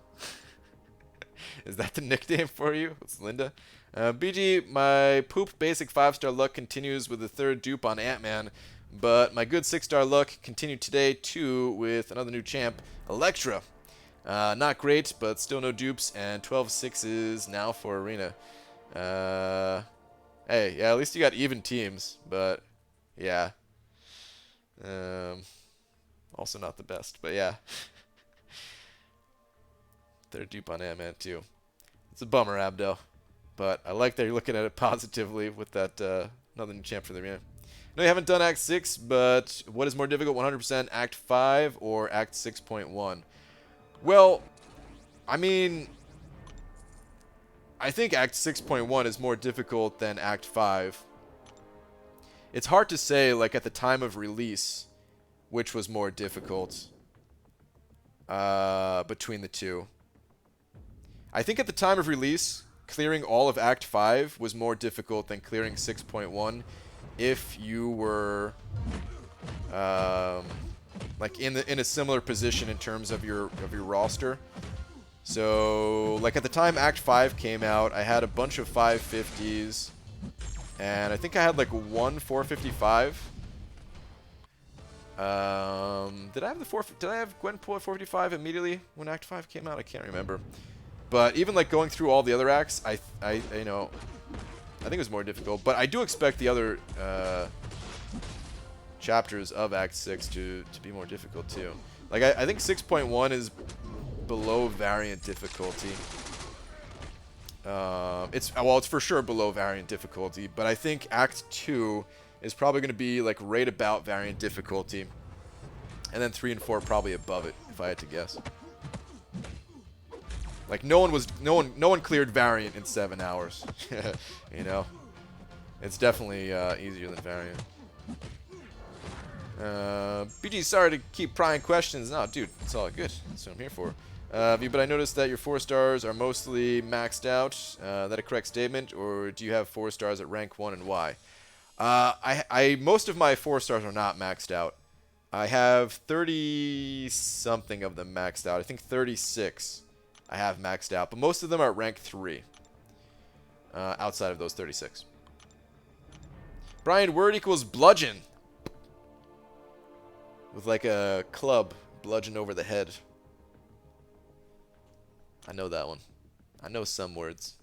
Is that the nickname for you? It's Linda. BG, my poop basic 5-star luck continues with the 3rd dupe on Ant-Man. But my good 6-star luck continued today, too, with another new champ, Electra. Not great, but still no dupes, and 12 6s now for Arena. Hey, yeah, at least you got even teams, but, yeah. Also not the best, but yeah. They're dupe on Ant-Man, too. It's a bummer, Abdo. But I like that you're looking at it positively with that another new champ for the Arena. No, you haven't done Act 6, but what is more difficult, 100% Act 5 or Act 6.1? Well, I mean, I think Act 6.1 is more difficult than Act 5. It's hard to say, like, at the time of release, which was more difficult between the two. I think at the time of release, clearing all of Act 5 was more difficult than clearing 6.1. If you were like in a similar position in terms of your roster. So like at the time Act 5 came out, I had a bunch of 550s, and I think I had like one 455. Did I have Gwenpool at 455 immediately when Act 5 came out? I can't remember. But even like going through all the other acts, I you know, I think it was more difficult, but I do expect the other chapters of Act 6 to be more difficult too. Like I think 6.1 is below variant difficulty. It's for sure below variant difficulty, but I think Act 2 is probably going to be like right about variant difficulty, and then 3 and 4 probably above it, if I had to guess. Like no one cleared variant in 7 hours. You know, it's definitely easier than variant. BG, sorry to keep prying questions. No, dude, it's all good. That's what I'm here for. But I noticed that your 4 stars are mostly maxed out. That a correct statement, or do you have 4 stars at rank 1 and why? Most of my 4 stars are not maxed out. I have 30 something of them maxed out. I think 36 I have maxed out, but most of them are at rank 3. Outside of those 36. Brian, word equals bludgeon. With like a club, bludgeon over the head. I know that one. I know some words.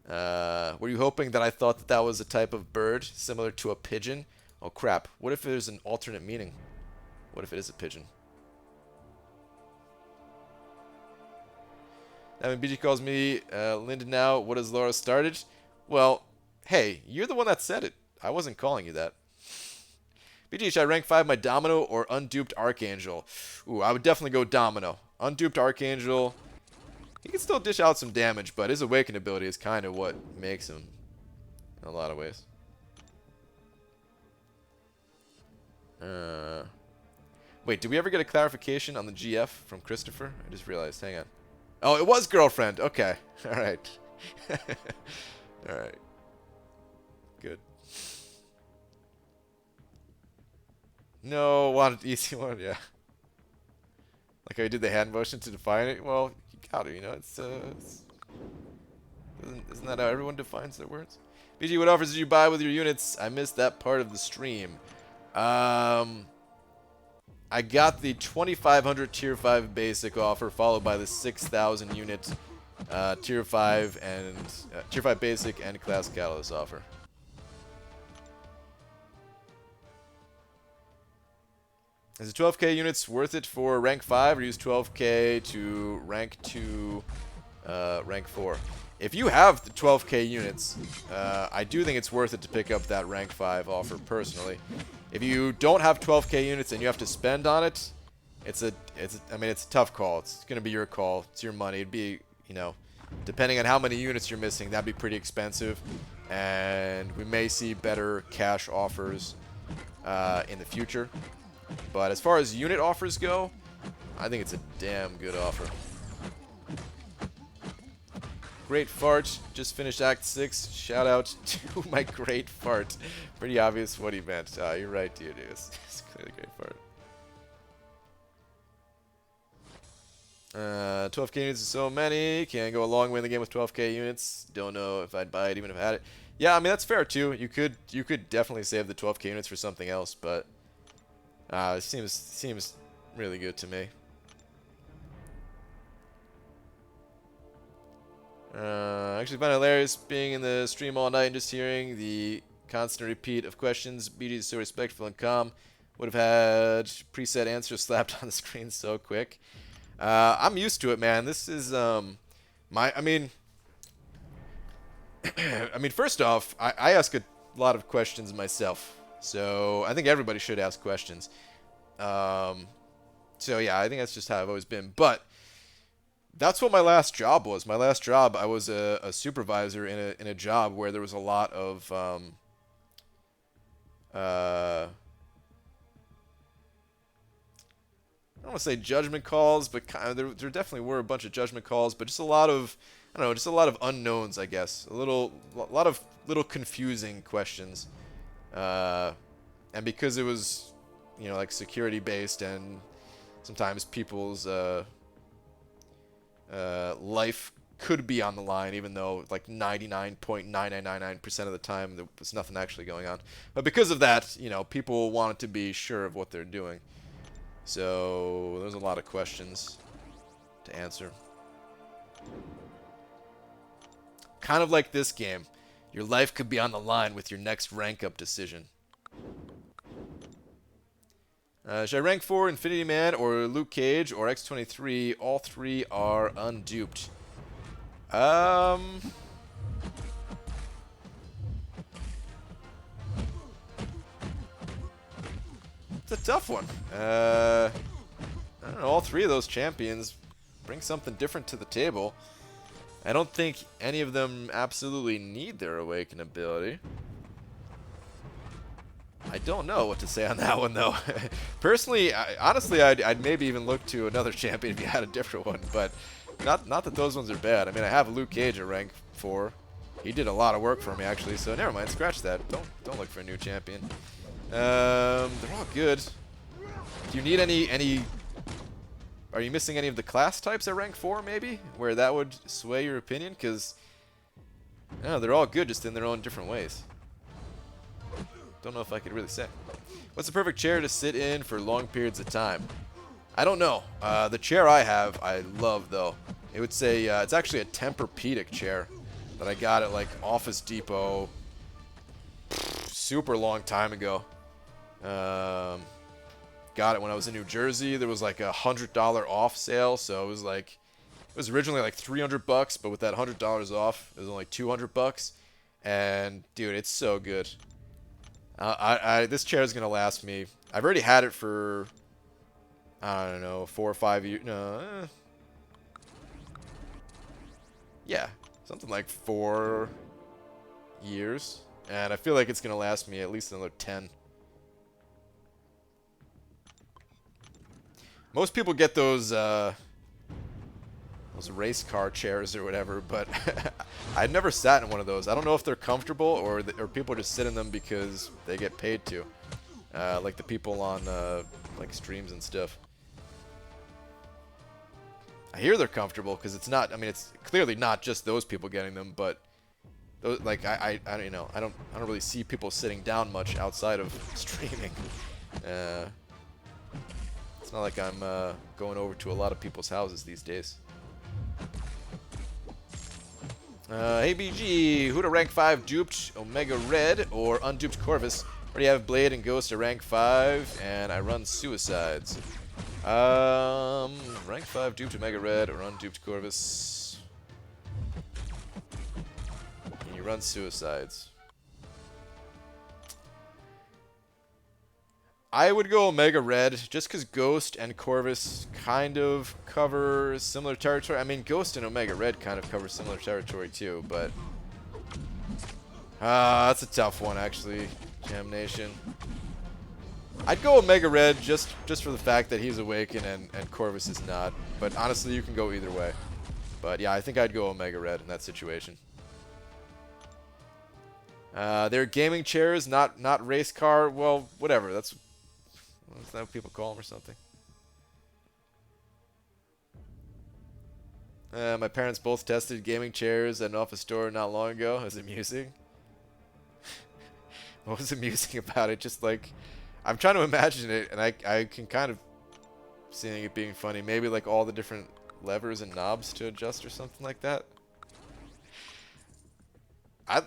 Were you hoping that I thought that that was a type of bird similar to a pigeon? Oh crap. What if there's an alternate meaning? What if it is a pigeon? Now when BG calls me Linda now, what has Laura started? Well, hey, you're the one that said it. I wasn't calling you that. BG, should I rank 5 my Domino or Unduped Archangel? Ooh, I would definitely go Domino. Unduped Archangel, he can still dish out some damage, but his Awaken ability is kind of what makes him in a lot of ways. Wait, did we ever get a clarification on the GF from Christopher? I just realized. Hang on. Oh, it was girlfriend. Okay. All right. All right. Good. No, wanted easy one. Yeah. Like how you did the hand motion to define it. Well, you gotta, you know. Isn't that how everyone defines their words? BG, what offers did you buy with your units? I missed that part of the stream. I got the 2,500 tier 5 basic offer, followed by the 6,000 unit tier 5 and tier 5 basic and class catalyst offer. Is the 12k units worth it for rank 5, or use 12k to rank 2, rank 4? If you have the 12k units, I do think it's worth it to pick up that rank 5 offer personally. If you don't have 12k units and you have to spend on it, I mean, it's a tough call. It's going to be your call. It's your money. It'd be, you know, depending on how many units you're missing, that'd be pretty expensive. And we may see better cash offers in the future. But as far as unit offers go, I think it's a damn good offer. Great fart. Just finished Act 6. Shout out to my great fart. Pretty obvious what he meant. You're right, dude. It's clearly great fart. 12k units is so many. Can go a long way in the game with 12k units. Don't know if I'd buy it even if I had it. Yeah, I mean that's fair too. You could definitely save the 12k units for something else, but it seems really good to me. Actually find it hilarious being in the stream all night and just hearing the constant repeat of questions. BG is so respectful and calm. Would have had preset answers slapped on the screen so quick. I'm used to it, man. This is I mean first off, I ask a lot of questions myself. So I think everybody should ask questions. So yeah, I think that's just how I've always been. But that's what my last job was. My last job, I was a supervisor in a job where there was a lot of I don't want to say judgment calls, but kind of, there definitely were a bunch of judgment calls, but just a lot of, I don't know, just a lot of unknowns, I guess. A lot of little confusing questions. And because it was, you know, like security based, and sometimes people's life could be on the line, even though like 99.9999% of the time there was nothing actually going on. But because of that, you know, people wanted to be sure of what they're doing. So there's a lot of questions to answer. Kind of like this game. Your life could be on the line with your next rank up decision. Should I rank 4 Infinity Man or Luke Cage or X23? All three are unduped. It's a tough one. I don't know. All three of those champions bring something different to the table. I don't think any of them absolutely need their Awaken ability. I don't know what to say on that one, though. Personally, honestly, I'd maybe even look to another champion if you had a different one, but not that those ones are bad. I mean, I have Luke Cage at rank 4. He did a lot of work for me, actually, so never mind. Scratch that. Don't look for a new champion. They're all good. Do you need any... Are you missing any of the class types at rank 4, maybe? Where that would sway your opinion? Because, no, they're all good, just in their own different ways. Don't know if I could really say. What's the perfect chair to sit in for long periods of time? I don't know. The chair I have, I love, though. It would say, it's actually a Tempur-Pedic chair that I got at, like, Office Depot super long time ago. Got it when I was in New Jersey. There was, like, a $100 off sale, so it was, like, it was originally, like, $300, but with that $100 off, it was only $200. And, dude, it's so good. This chair is going to last me. I've already had it for, I don't know, 4 or 5 years. No. Yeah, something like 4 years. And I feel like it's going to last me at least another 10. Most people get those race car chairs or whatever, but I've never sat in one of those. I don't know if they're comfortable or people just sit in them because they get paid to, like the people on like streams and stuff. I hear they're comfortable because it's not. I mean, it's clearly not just those people getting them, but those, like I don't know. I don't really see people sitting down much outside of streaming. It's not like I'm going over to a lot of people's houses these days. ABG, who to rank 5 duped Omega Red or unduped Corvus? Already have Blade and Ghost at rank 5, and I run Suicides. Rank 5 duped Omega Red or unduped Corvus. And you run Suicides. I would go Omega Red, just because Ghost and Corvus kind of cover similar territory. I mean, Ghost and Omega Red kind of cover similar territory too, but... that's a tough one, actually, Jam Nation. I'd go Omega Red just for the fact that he's Awakened and Corvus is not. But honestly, you can go either way. But yeah, I think I'd go Omega Red in that situation. They're gaming chairs, not race car. Well, whatever. Is that what people call them or something? My parents both tested gaming chairs at an office store not long ago. It was amusing. What was amusing about it? Just like, I'm trying to imagine it, and I can kind of seeing it being funny. Maybe like all the different levers and knobs to adjust or something like that.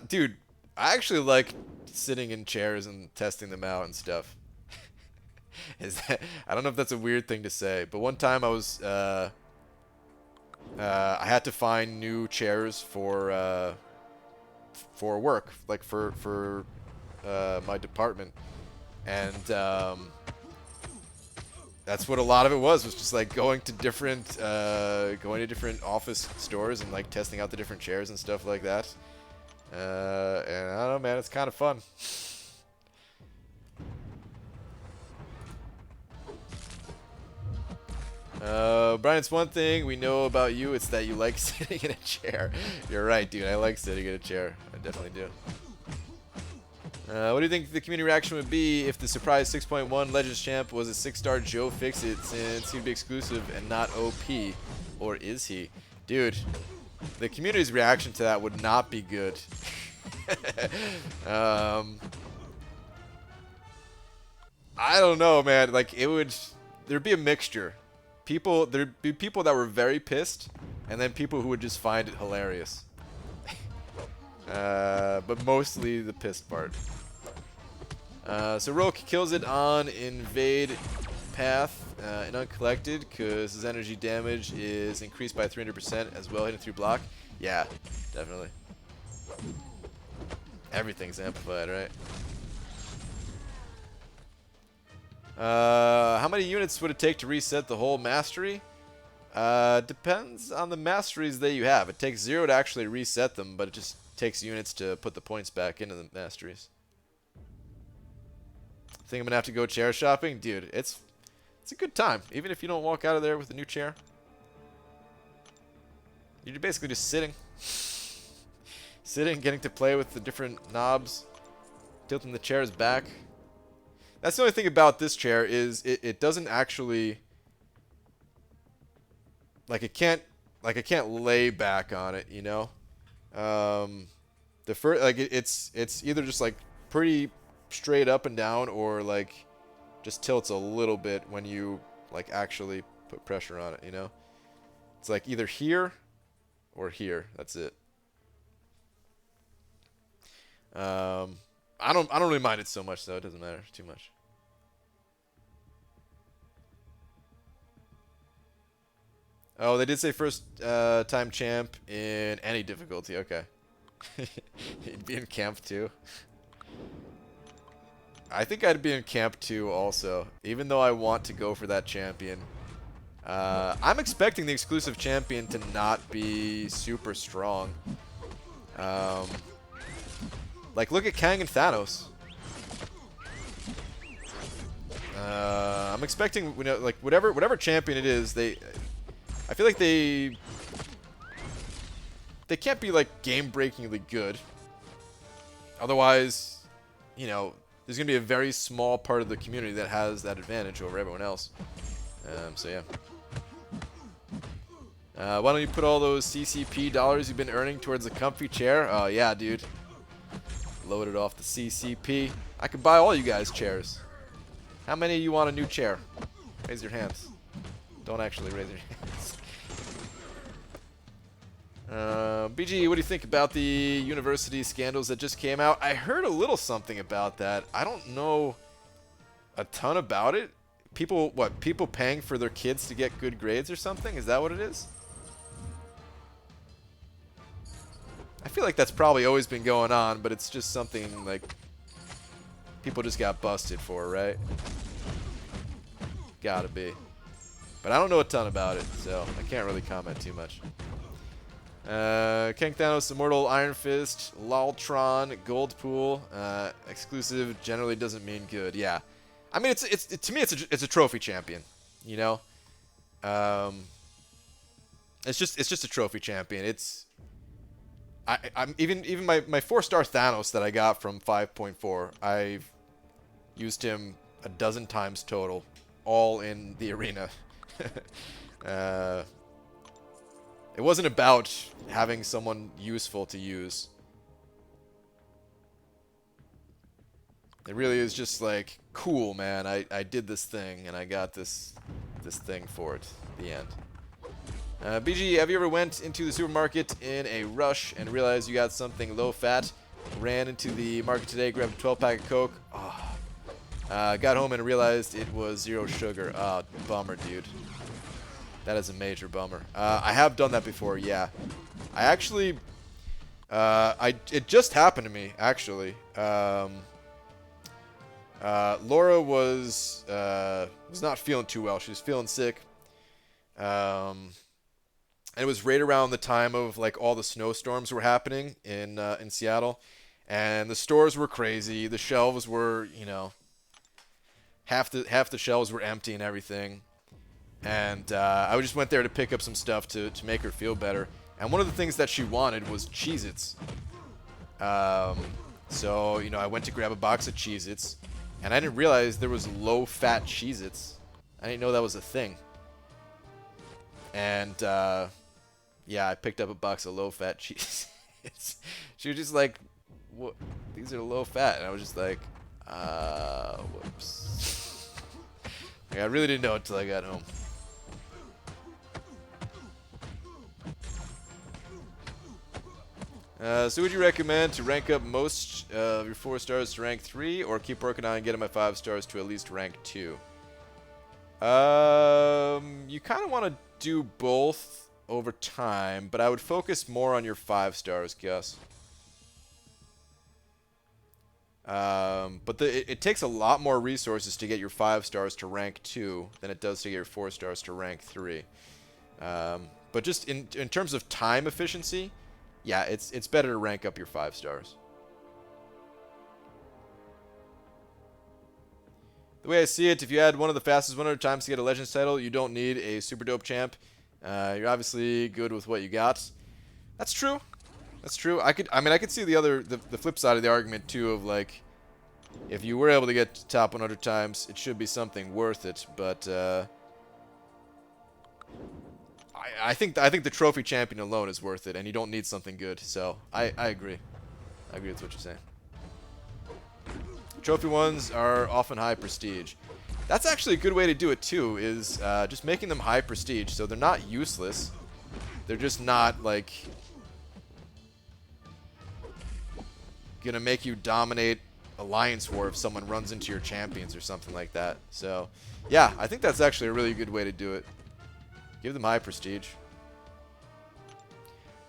Dude, I actually like sitting in chairs and testing them out and stuff. I don't know if that's a weird thing to say, but one time I was I had to find new chairs for work, like for my department, and that's what a lot of it was just like going to different office stores and like testing out the different chairs and stuff like that. And I don't know, man, it's kind of fun. Brian, it's one thing we know about you, it's that you like sitting in a chair. You're right, dude, I like sitting in a chair. I definitely do. What do you think the community reaction would be if the surprise 6.1 Legends Champ was a 6-star Joe Fixit, since he'd be exclusive and not OP? Or is he? Dude, the community's reaction to that would not be good. I don't know, man. Like, there'd be a mixture. There'd be people that were very pissed, and then people who would just find it hilarious. But mostly the pissed part. So Roke kills it on Invade path and uncollected because his energy damage is increased by 300% as well, hitting through block. Yeah, definitely. Everything's amplified, right? How many units would it take to reset the whole mastery? Depends on the masteries that you have. It takes 0 to actually reset them, but it just takes units to put the points back into the masteries. Think I'm gonna have to go chair shopping? Dude, it's a good time. Even if you don't walk out of there with a new chair. You're basically just sitting. Sitting, getting to play with the different knobs. Tilting the chairs back. That's the only thing about this chair is it doesn't actually... Like I can't lay back on it, you know? The first, like it's either just like pretty straight up and down, or like just tilts a little bit when you like actually put pressure on it, you know? It's like either here or here. That's it. I don't really mind it so much though. It doesn't matter too much. Oh, they did say first time champ in any difficulty. Okay. He'd be in camp too. I think I'd be in camp 2 also, even though I want to go for that champion. I'm expecting the exclusive champion to not be super strong. Like, look at Kang and Thanos. I'm expecting, you know, like whatever champion it is, I feel like they can't be like game-breakingly good. Otherwise, you know, there's gonna be a very small part of the community that has that advantage over everyone else. So yeah. Why don't you put all those CCP dollars you've been earning towards a comfy chair? Oh yeah, dude. Load it off the CCP. I could buy all you guys chairs. How many of you want a new chair? Raise your hands. Don't actually raise your hands. BG, what do you think about the university scandals that just came out? I heard a little something about that. I don't know a ton about it. People paying for their kids to get good grades or something? Is that what it is? I feel like that's probably always been going on, but it's just something like people just got busted for, right? Gotta be. But I don't know a ton about it, so I can't really comment too much. Kang Thanos, Immortal, Iron Fist, Loltron, Gold Pool, exclusive generally doesn't mean good. Yeah, I mean to me it's a trophy champion, you know. It's just a trophy champion. I'm even my 4-star Thanos that I got from 5.4. I've used him a dozen times total, all in the arena. It wasn't about having someone useful to use. It really is just like, cool, man, I did this thing and I got this thing for it. The end. BG, have you ever went into the supermarket in a rush and realized you got something low fat? Ran into the market today, grabbed a 12-pack of Coke. Oh. Got home and realized it was 0 sugar. Oh, bummer, dude. That is a major bummer. I have done that before, yeah. I actually, it just happened to me, actually. Laura was not feeling too well. She was feeling sick. And it was right around the time of like all the snowstorms were happening in Seattle, and the stores were crazy. The shelves were, you know, half the shelves were empty and everything. And I just went there to pick up some stuff to make her feel better. And one of the things that she wanted was Cheez-Its. So, you know, I went to grab a box of Cheez-Its, and I didn't realize there was low-fat Cheez-Its. I didn't know that was a thing. And, yeah, I picked up a box of low-fat Cheez-Its. She was just like, "What? These are low-fat." And I was just like, whoops. Like, I really didn't know until I got home. So would you recommend to rank up most of your 4 stars to rank 3, or keep working on getting my 5 stars to at least rank 2? You kind of want to do both over time, but I would focus more on your 5 stars, Gus. But it takes a lot more resources to get your 5 stars to rank 2 than it does to get your 4 stars to rank 3. But just in terms of time efficiency, yeah, it's better to rank up your 5 stars. The way I see it, if you had one of the fastest 100 times to get a Legends title, you don't need a super dope champ. You're obviously good with what you got. That's true. That's true. I could see the flip side of the argument too of like, if you were able to get to top 100 times, it should be something worth it. But I think the trophy champion alone is worth it, and you don't need something good. So I agree. I agree with what you're saying. Trophy ones are often high prestige. That's actually a good way to do it too, is just making them high prestige. So they're not useless. They're just not, like, gonna make you dominate Alliance War if someone runs into your champions or something like that. So, yeah, I think that's actually a really good way to do it. Give them high prestige.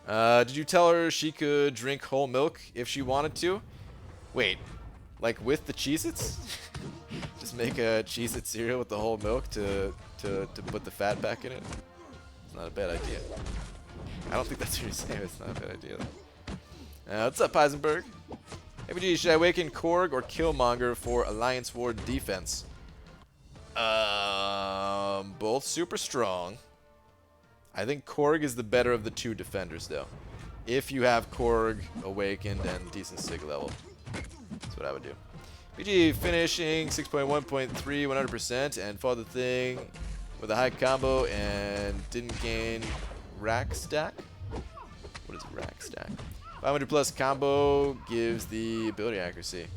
Did you tell her she could drink whole milk if she wanted to? Wait. Like with the Cheez-Its? Just make a Cheez-It cereal with the whole milk to put the fat back in it? It's not a bad idea. I don't think that's what you're saying. It's not a bad idea. What's up, Heisenberg? ABG, should I awaken Korg or Killmonger for Alliance War defense? Both super strong. I think Korg is the better of the 2 defenders, though. If you have Korg awakened and decent sig level. That's what I would do. BG finishing 6.1.3 100% and fought the thing with a high combo and didn't gain rack stack. What is rack stack? 500 plus combo gives the ability accuracy.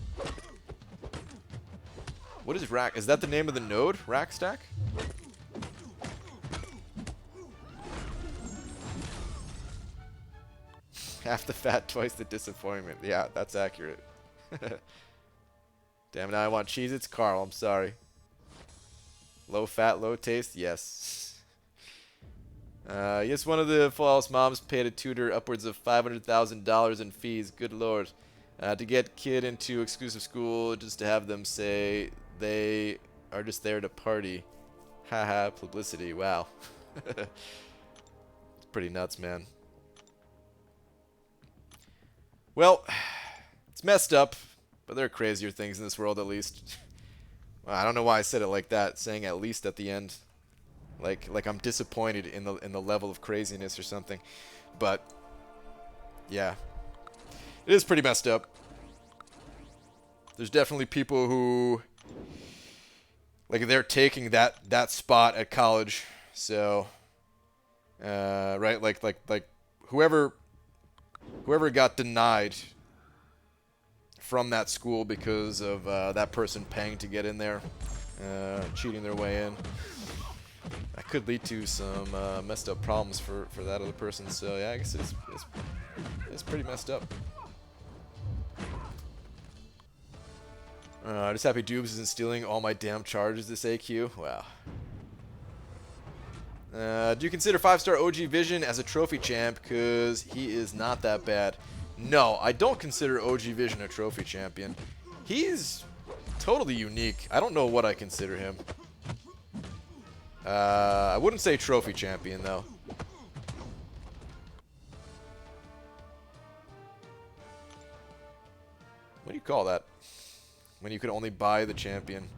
What is rack? Is that the name of the node? Rack stack? Half the fat, twice the disappointment. Yeah, that's accurate. Damn it, now I want Cheez-Its. Carl, I'm sorry. Low fat, low taste? Yes. Yes, one of the Flawless moms paid a tutor upwards of $500,000 in fees. Good lord. To get kid into exclusive school just to have them say they are just there to party. Haha, publicity. Wow. It's pretty nuts, man. Well, it's messed up, but there are crazier things in this world, at least. Well, I don't know why I said it like that, saying at least at the end. Like I'm disappointed in the level of craziness or something. But yeah. It is pretty messed up. There's definitely people who like they're taking that spot at college. So right, like whoever got denied from that school because of that person paying to get in there, cheating their way in. That could lead to some messed up problems for that other person. So yeah, I guess it's pretty messed up. Just happy Doobs isn't stealing all my damn charges this AQ. Wow. Do you consider 5-star OG Vision as a trophy champ? Because he is not that bad. No, I don't consider OG Vision a trophy champion. He's totally unique. I don't know what I consider him. I wouldn't say trophy champion, though. What do you call that? When you could only buy the champion.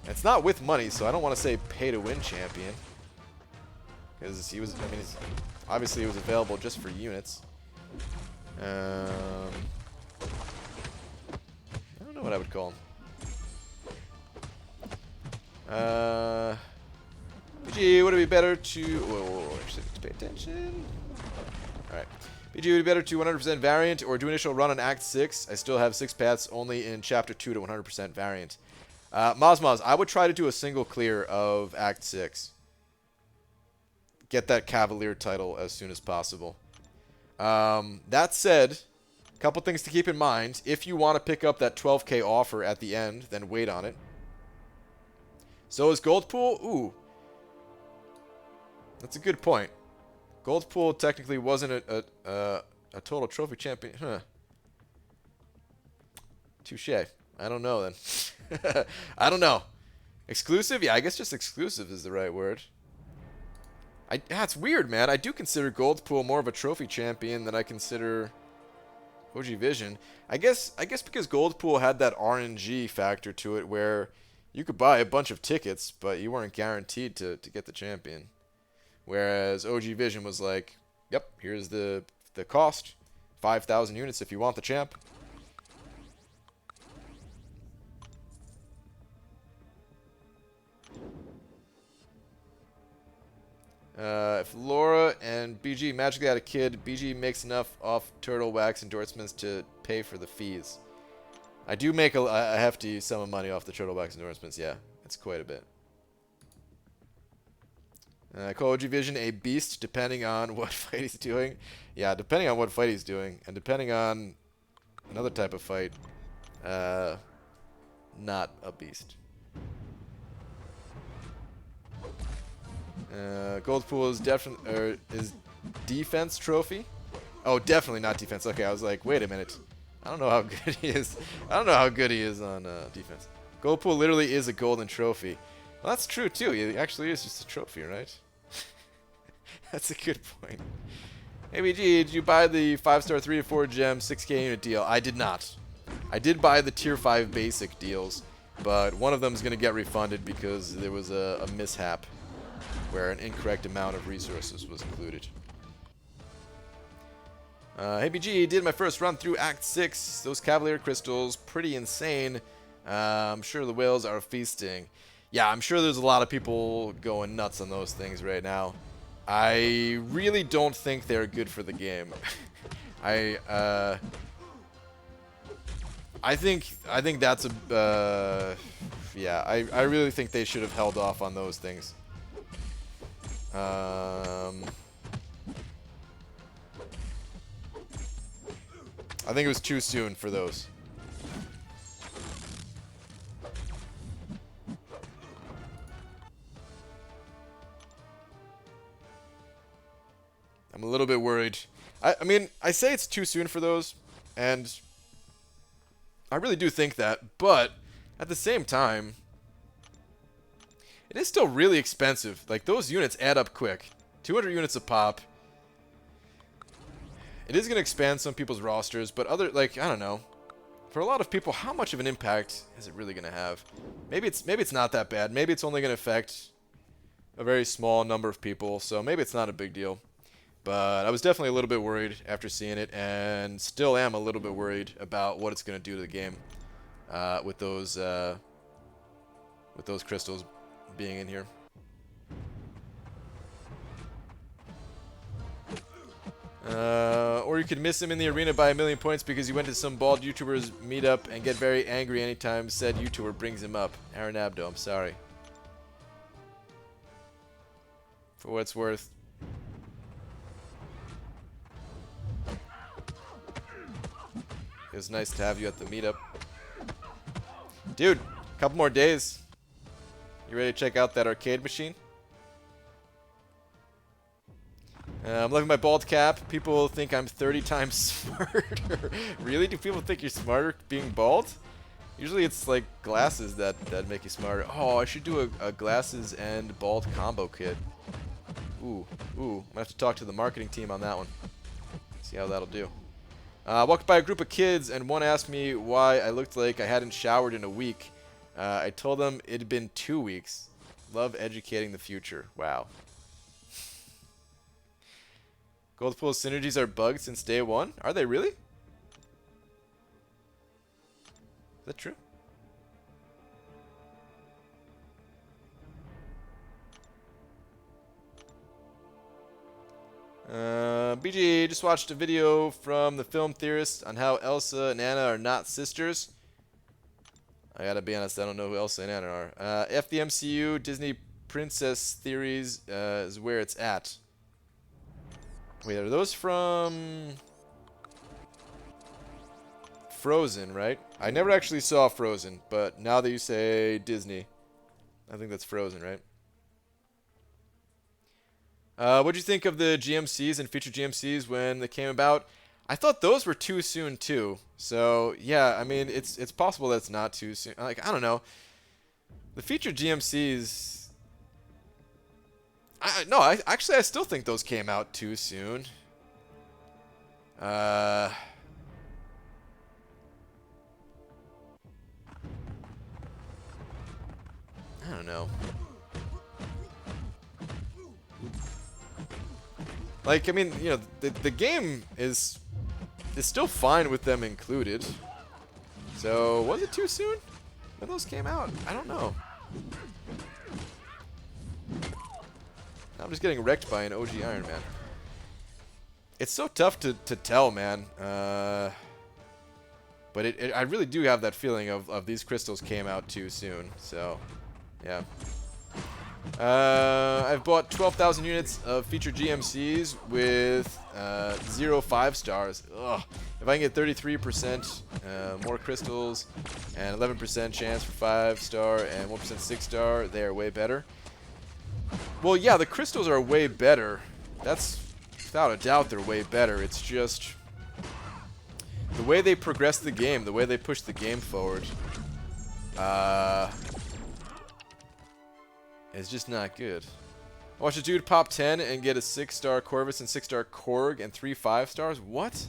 It's not with money, so I don't want to say pay-to-win champion. Because he was, I mean, obviously it was available just for units. I don't know what I would call him. BG, would it be better to... Whoa, actually, pay attention. Alright. BG, would it be better to 100% variant or do initial run on Act 6? I still have 6 paths only in Chapter 2 to 100% variant. Mosmos, I would try to do a single clear of Act 6. Get that Cavalier title as soon as possible. That said, a couple things to keep in mind. If you want to pick up that 12K offer at the end, then wait on it. So is Gold Pool? Ooh. That's a good point. Gold Pool technically wasn't a total trophy champion. Huh. Touche. I don't know then. I don't know. Exclusive? Yeah, I guess just exclusive is the right word. Yeah, it's weird, man. I do consider Gold Pool more of a trophy champion than I consider OG Vision. I guess because Gold Pool had that RNG factor to it where you could buy a bunch of tickets, but you weren't guaranteed to get the champion. Whereas OG Vision was like, yep, here's the cost. 5,000 units if you want the champ. If Laura and BG magically had a kid, BG makes enough off Turtle Wax endorsements to pay for the fees. I do make a hefty sum of money off the Turtle Wax endorsements, yeah. It's quite a bit. Call OG Vision a beast depending on what fight he's doing. Yeah, depending on what fight he's doing. And depending on another type of fight. Not a beast. Gold Pool is definitely is defense trophy. Oh, definitely not defense. Okay, I was like, wait a minute. I don't know how good he is. I don't know how good he is on defense. Gold Pool literally is a golden trophy. Well, that's true too. It actually is just a trophy, right? That's a good point. Hey, BG, did you buy the 5-star 3 to 4 gem 6K unit deal? I did not. I did buy the tier 5 basic deals, but one of them is going to get refunded because there was a mishap where an incorrect amount of resources was included. Hey BG, did my first run through Act 6. Those Cavalier crystals, pretty insane. I'm sure the whales are feasting. Yeah, I'm sure there's a lot of people going nuts on those things right now. I really don't think they're good for the game. I think that's a yeah, I really think they should have held off on those things. I think it was too soon for those. I'm a little bit worried. I mean, I say it's too soon for those, and I really do think that, but at the same time, it is still really expensive. Like, those units add up quick. 200 units a pop. It is going to expand some people's rosters, but other, like, I don't know. For a lot of people, how much of an impact is it really going to have? Maybe it's not that bad. Maybe it's only going to affect a very small number of people, so maybe it's not a big deal. But I was definitely a little bit worried after seeing it, and still am a little bit worried about what it's going to do to the game with those crystals being in here. Or you could miss him in the arena by 1,000,000 points because you went to some bald YouTuber's meetup and get very angry anytime said YouTuber brings him up. Aaron Abdo, I'm sorry. For what it's worth. It was nice to have you at the meetup. Dude, a couple more days. You ready to check out that arcade machine? I'm loving my bald cap. People think I'm 30 times smarter. Really? Do people think you're smarter being bald? Usually it's like glasses that make you smarter. Oh, I should do a glasses and bald combo kit. Ooh. I'm going to have to talk to the marketing team on that one. See how that'll do. Walked by a group of kids and one asked me why I looked like I hadn't showered in a week. I told them it had been 2 weeks. Love educating the future. Wow. Gold Pool synergies are bugged since day one? Are they really? Is that true? BG just watched a video from the film theorist on how Elsa and Anna are not sisters. I gotta be honest, I don't know who Elsa and Anna are. F the MCU, Disney princess theories is where it's at. Wait, are those from Frozen, right? I never actually saw Frozen, but now that you say Disney, I think that's frozen, right? What'd you think of the GMCs and featured GMCs when they came about? I thought those were too soon too. So yeah, I mean it's possible that it's not too soon. Like I don't know, the featured GMCs. I actually I still think those came out too soon. I don't know. Like, I mean, you know, the game is still fine with them included. So, was it too soon when those came out? I don't know. I'm just getting wrecked by an OG Iron Man. It's so tough to tell, man. But I really do have that feeling of these crystals came out too soon. So, yeah. I've bought 12,000 units of featured GMCs with 0 5-stars. Ugh. If I can get 33% more crystals and 11% chance for 5-star and 1% 6-star, they are way better. Well, yeah, the crystals are way better. That's without a doubt they're way better. It's just the way they progress the game, the way they push the game forward. It's just not good. I watched a dude pop 10 and get a 6-star Corvus and 6-star Korg and 3 5-stars. What?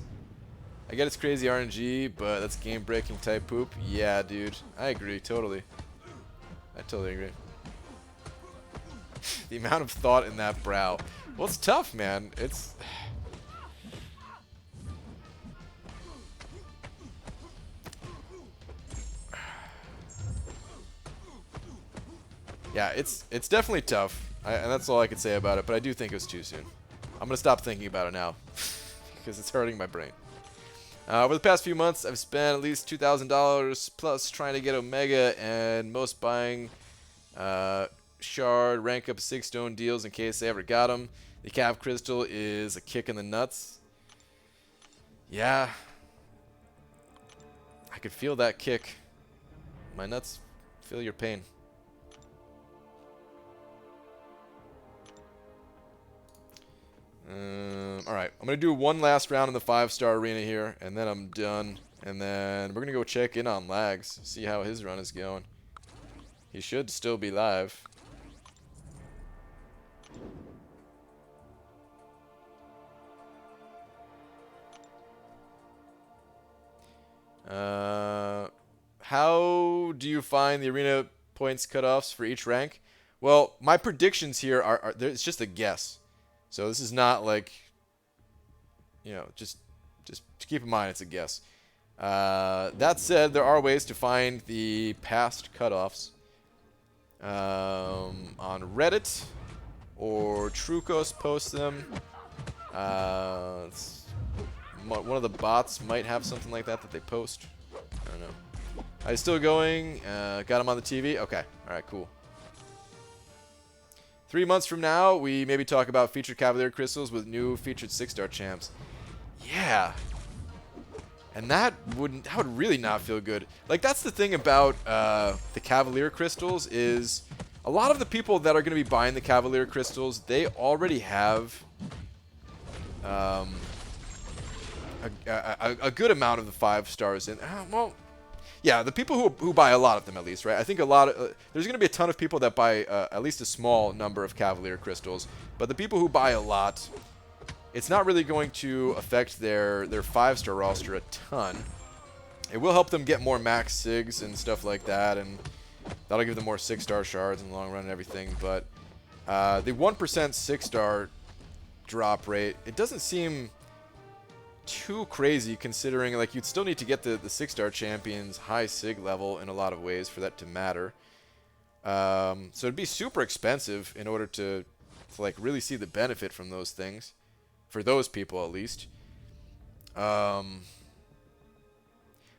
I get it's crazy RNG, but that's game-breaking type poop. Yeah, dude. I agree, totally. I totally agree. The amount of thought in that brow. Well, it's tough, man. It's... Yeah, it's definitely tough, and that's all I can say about it, but I do think it was too soon. I'm going to stop thinking about it now, because it's hurting my brain. Over the past few months, I've spent at least $2,000 plus trying to get Omega, and most buying Shard, rank up 6-stone deals in case I ever got them. The Cav Crystal is a kick in the nuts. Yeah. I could feel that kick. My nuts feel your pain. Alright, I'm going to do one last round in the 5-star arena here, and then I'm done. And then we're going to go check in on Lags, see how his run is going. He should still be live. How do you find the arena points cutoffs for each rank? Well, my predictions here are it's just a guess. So this is not like, you know, just keep in mind it's a guess. That said, there are ways to find the past cutoffs on Reddit, or Trucos posts them. One of the bots might have something like that they post. I don't know. Are you still going? Got him on the TV? Okay. All right, cool. 3 months from now, we maybe talk about featured Cavalier crystals with new featured 6-star champs. Yeah. And that would really not feel good. Like, that's the thing about the Cavalier crystals is a lot of the people that are going to be buying the Cavalier crystals, they already have a good amount of the 5-stars in. Well, yeah, the people who buy a lot of them, at least, right? I think a lot of there's going to be a ton of people that buy at least a small number of Cavalier crystals, but the people who buy a lot, it's not really going to affect their 5-star roster a ton. It will help them get more max SIGs and stuff like that, and that'll give them more 6-star shards in the long run and everything. But the 1% 6-star drop rate, it doesn't seem too crazy, considering like you'd still need to get the 6-star champions high SIG level in a lot of ways for that to matter. So it'd be super expensive in order to like really see the benefit from those things, for those people at least. But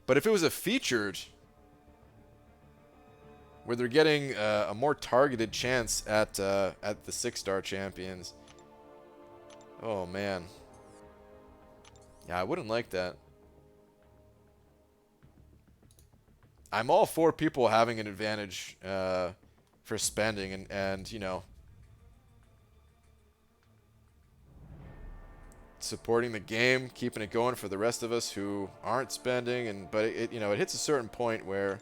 if it was a featured where they're getting a more targeted chance at the 6-star champions, oh man. Yeah, I wouldn't like that. I'm all for people having an advantage for spending and you know, supporting the game, keeping it going for the rest of us who aren't spending. And but it you know, it hits a certain point where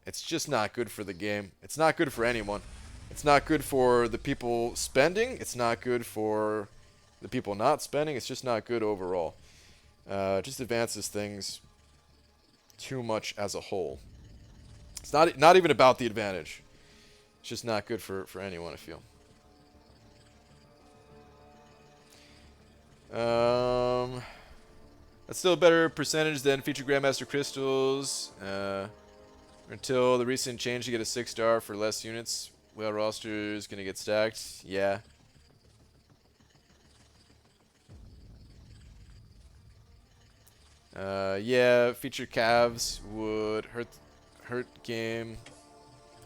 it's just not good for the game. It's not good for anyone. It's not good for the people spending. It's not good for the people not spending. It's just not good overall. It just advances things too much as a whole. It's not even about the advantage. It's just not good for anyone, I feel. That's still a better percentage than feature Grandmaster Crystals. Until the recent change, you get a 6-star for less units. Whale roster is going to get stacked. Yeah. Yeah, feature calves would hurt game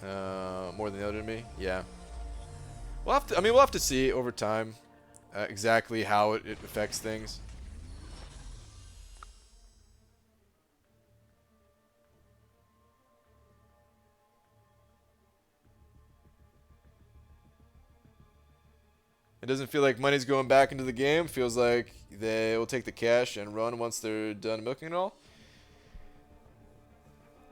more than the other to me. Yeah. We'll have to. I mean, we'll have to see over time exactly how it affects things. It doesn't feel like money's going back into the game. Feels like they will take the cash and run once they're done milking it all.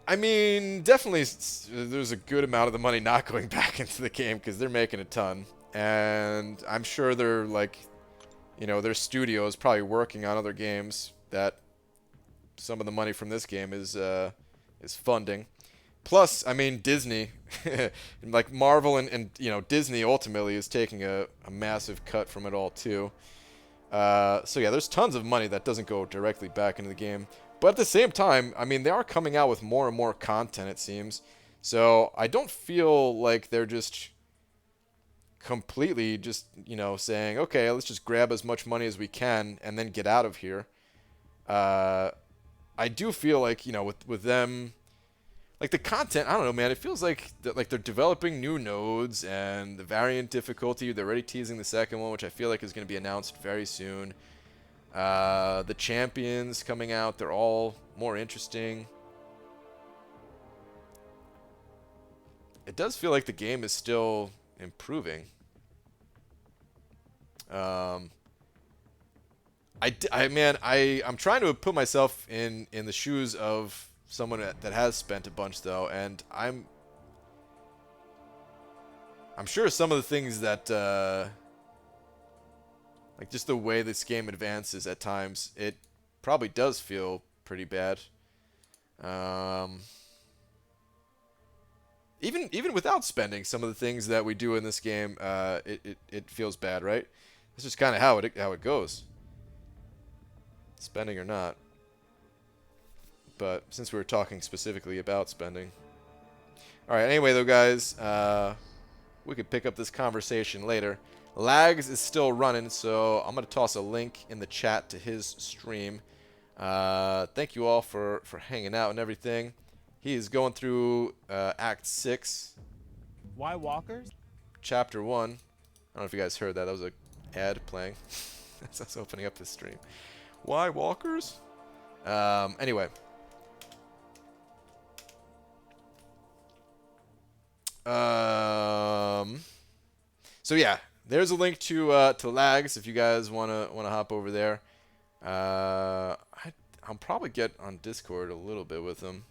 I mean, definitely there's a good amount of the money not going back into the game because they're making a ton. And I'm sure they're like, you know, their studio is probably working on other games that some of the money from this game is funding. Plus, I mean, Disney, like Marvel and you know, Disney ultimately is taking a massive cut from it all too. So yeah, there's tons of money that doesn't go directly back into the game. But at the same time, I mean, they are coming out with more and more content, it seems. So I don't feel like they're just completely just, you know, saying, okay, let's just grab as much money as we can and then get out of here. I do feel like, you know, with them, like the content, I don't know, man. It feels like they're developing new nodes and the variant difficulty. They're already teasing the second one, which I feel like is going to be announced very soon. The champions coming out, they're all more interesting. It does feel like the game is still improving. I'm trying to put myself in the shoes of someone that has spent a bunch though, and I'm sure some of the things that like just the way this game advances at times, it probably does feel pretty bad. Even without spending, some of the things that we do in this game, it feels bad, right? That's just kind of how it goes, spending or not. But since we were talking specifically about spending. Alright, anyway though, guys, we could pick up this conversation later. Lags is still running, so I'm going to toss a link in the chat to his stream. Thank you all for hanging out and everything. He is going through Act 6. Why walkers? Chapter 1. I don't know if you guys heard that. That was an ad playing as I was opening up this stream. Why walkers? Anyway. So yeah, there's a link to Lags if you guys wanna hop over there. I'll probably get on Discord a little bit with him.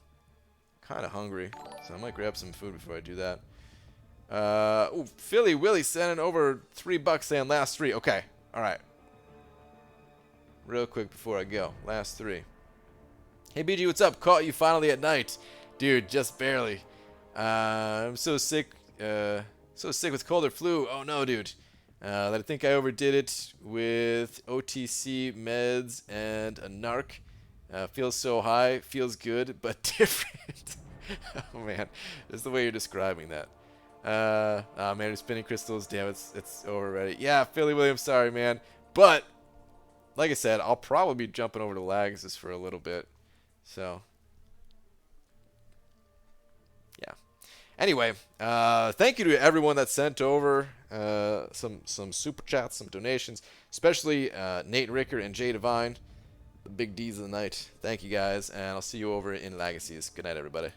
Kind of hungry, so I might grab some food before I do that. Ooh, Philly Willie sending over $3 saying last 3. Okay, all right. Real quick before I go, last 3. Hey BG, what's up? Caught you finally at night, dude. Just barely. I'm so sick. So sick with cold or flu. Oh no, dude. That I think I overdid it with OTC meds and a narc. Feels so high, feels good, but different. Oh man, that's the way you're describing that. Oh man, spinning crystals. Damn, it's over already. Yeah, Philly Williams, sorry man. But like I said, I'll probably be jumping over to Lags just for a little bit. So yeah. Anyway, thank you to everyone that sent over some super chats, some donations, especially Nate Ricker and Jay Devine, the big D's of the night. Thank you guys, and I'll see you over in Legacies. Good night, everybody.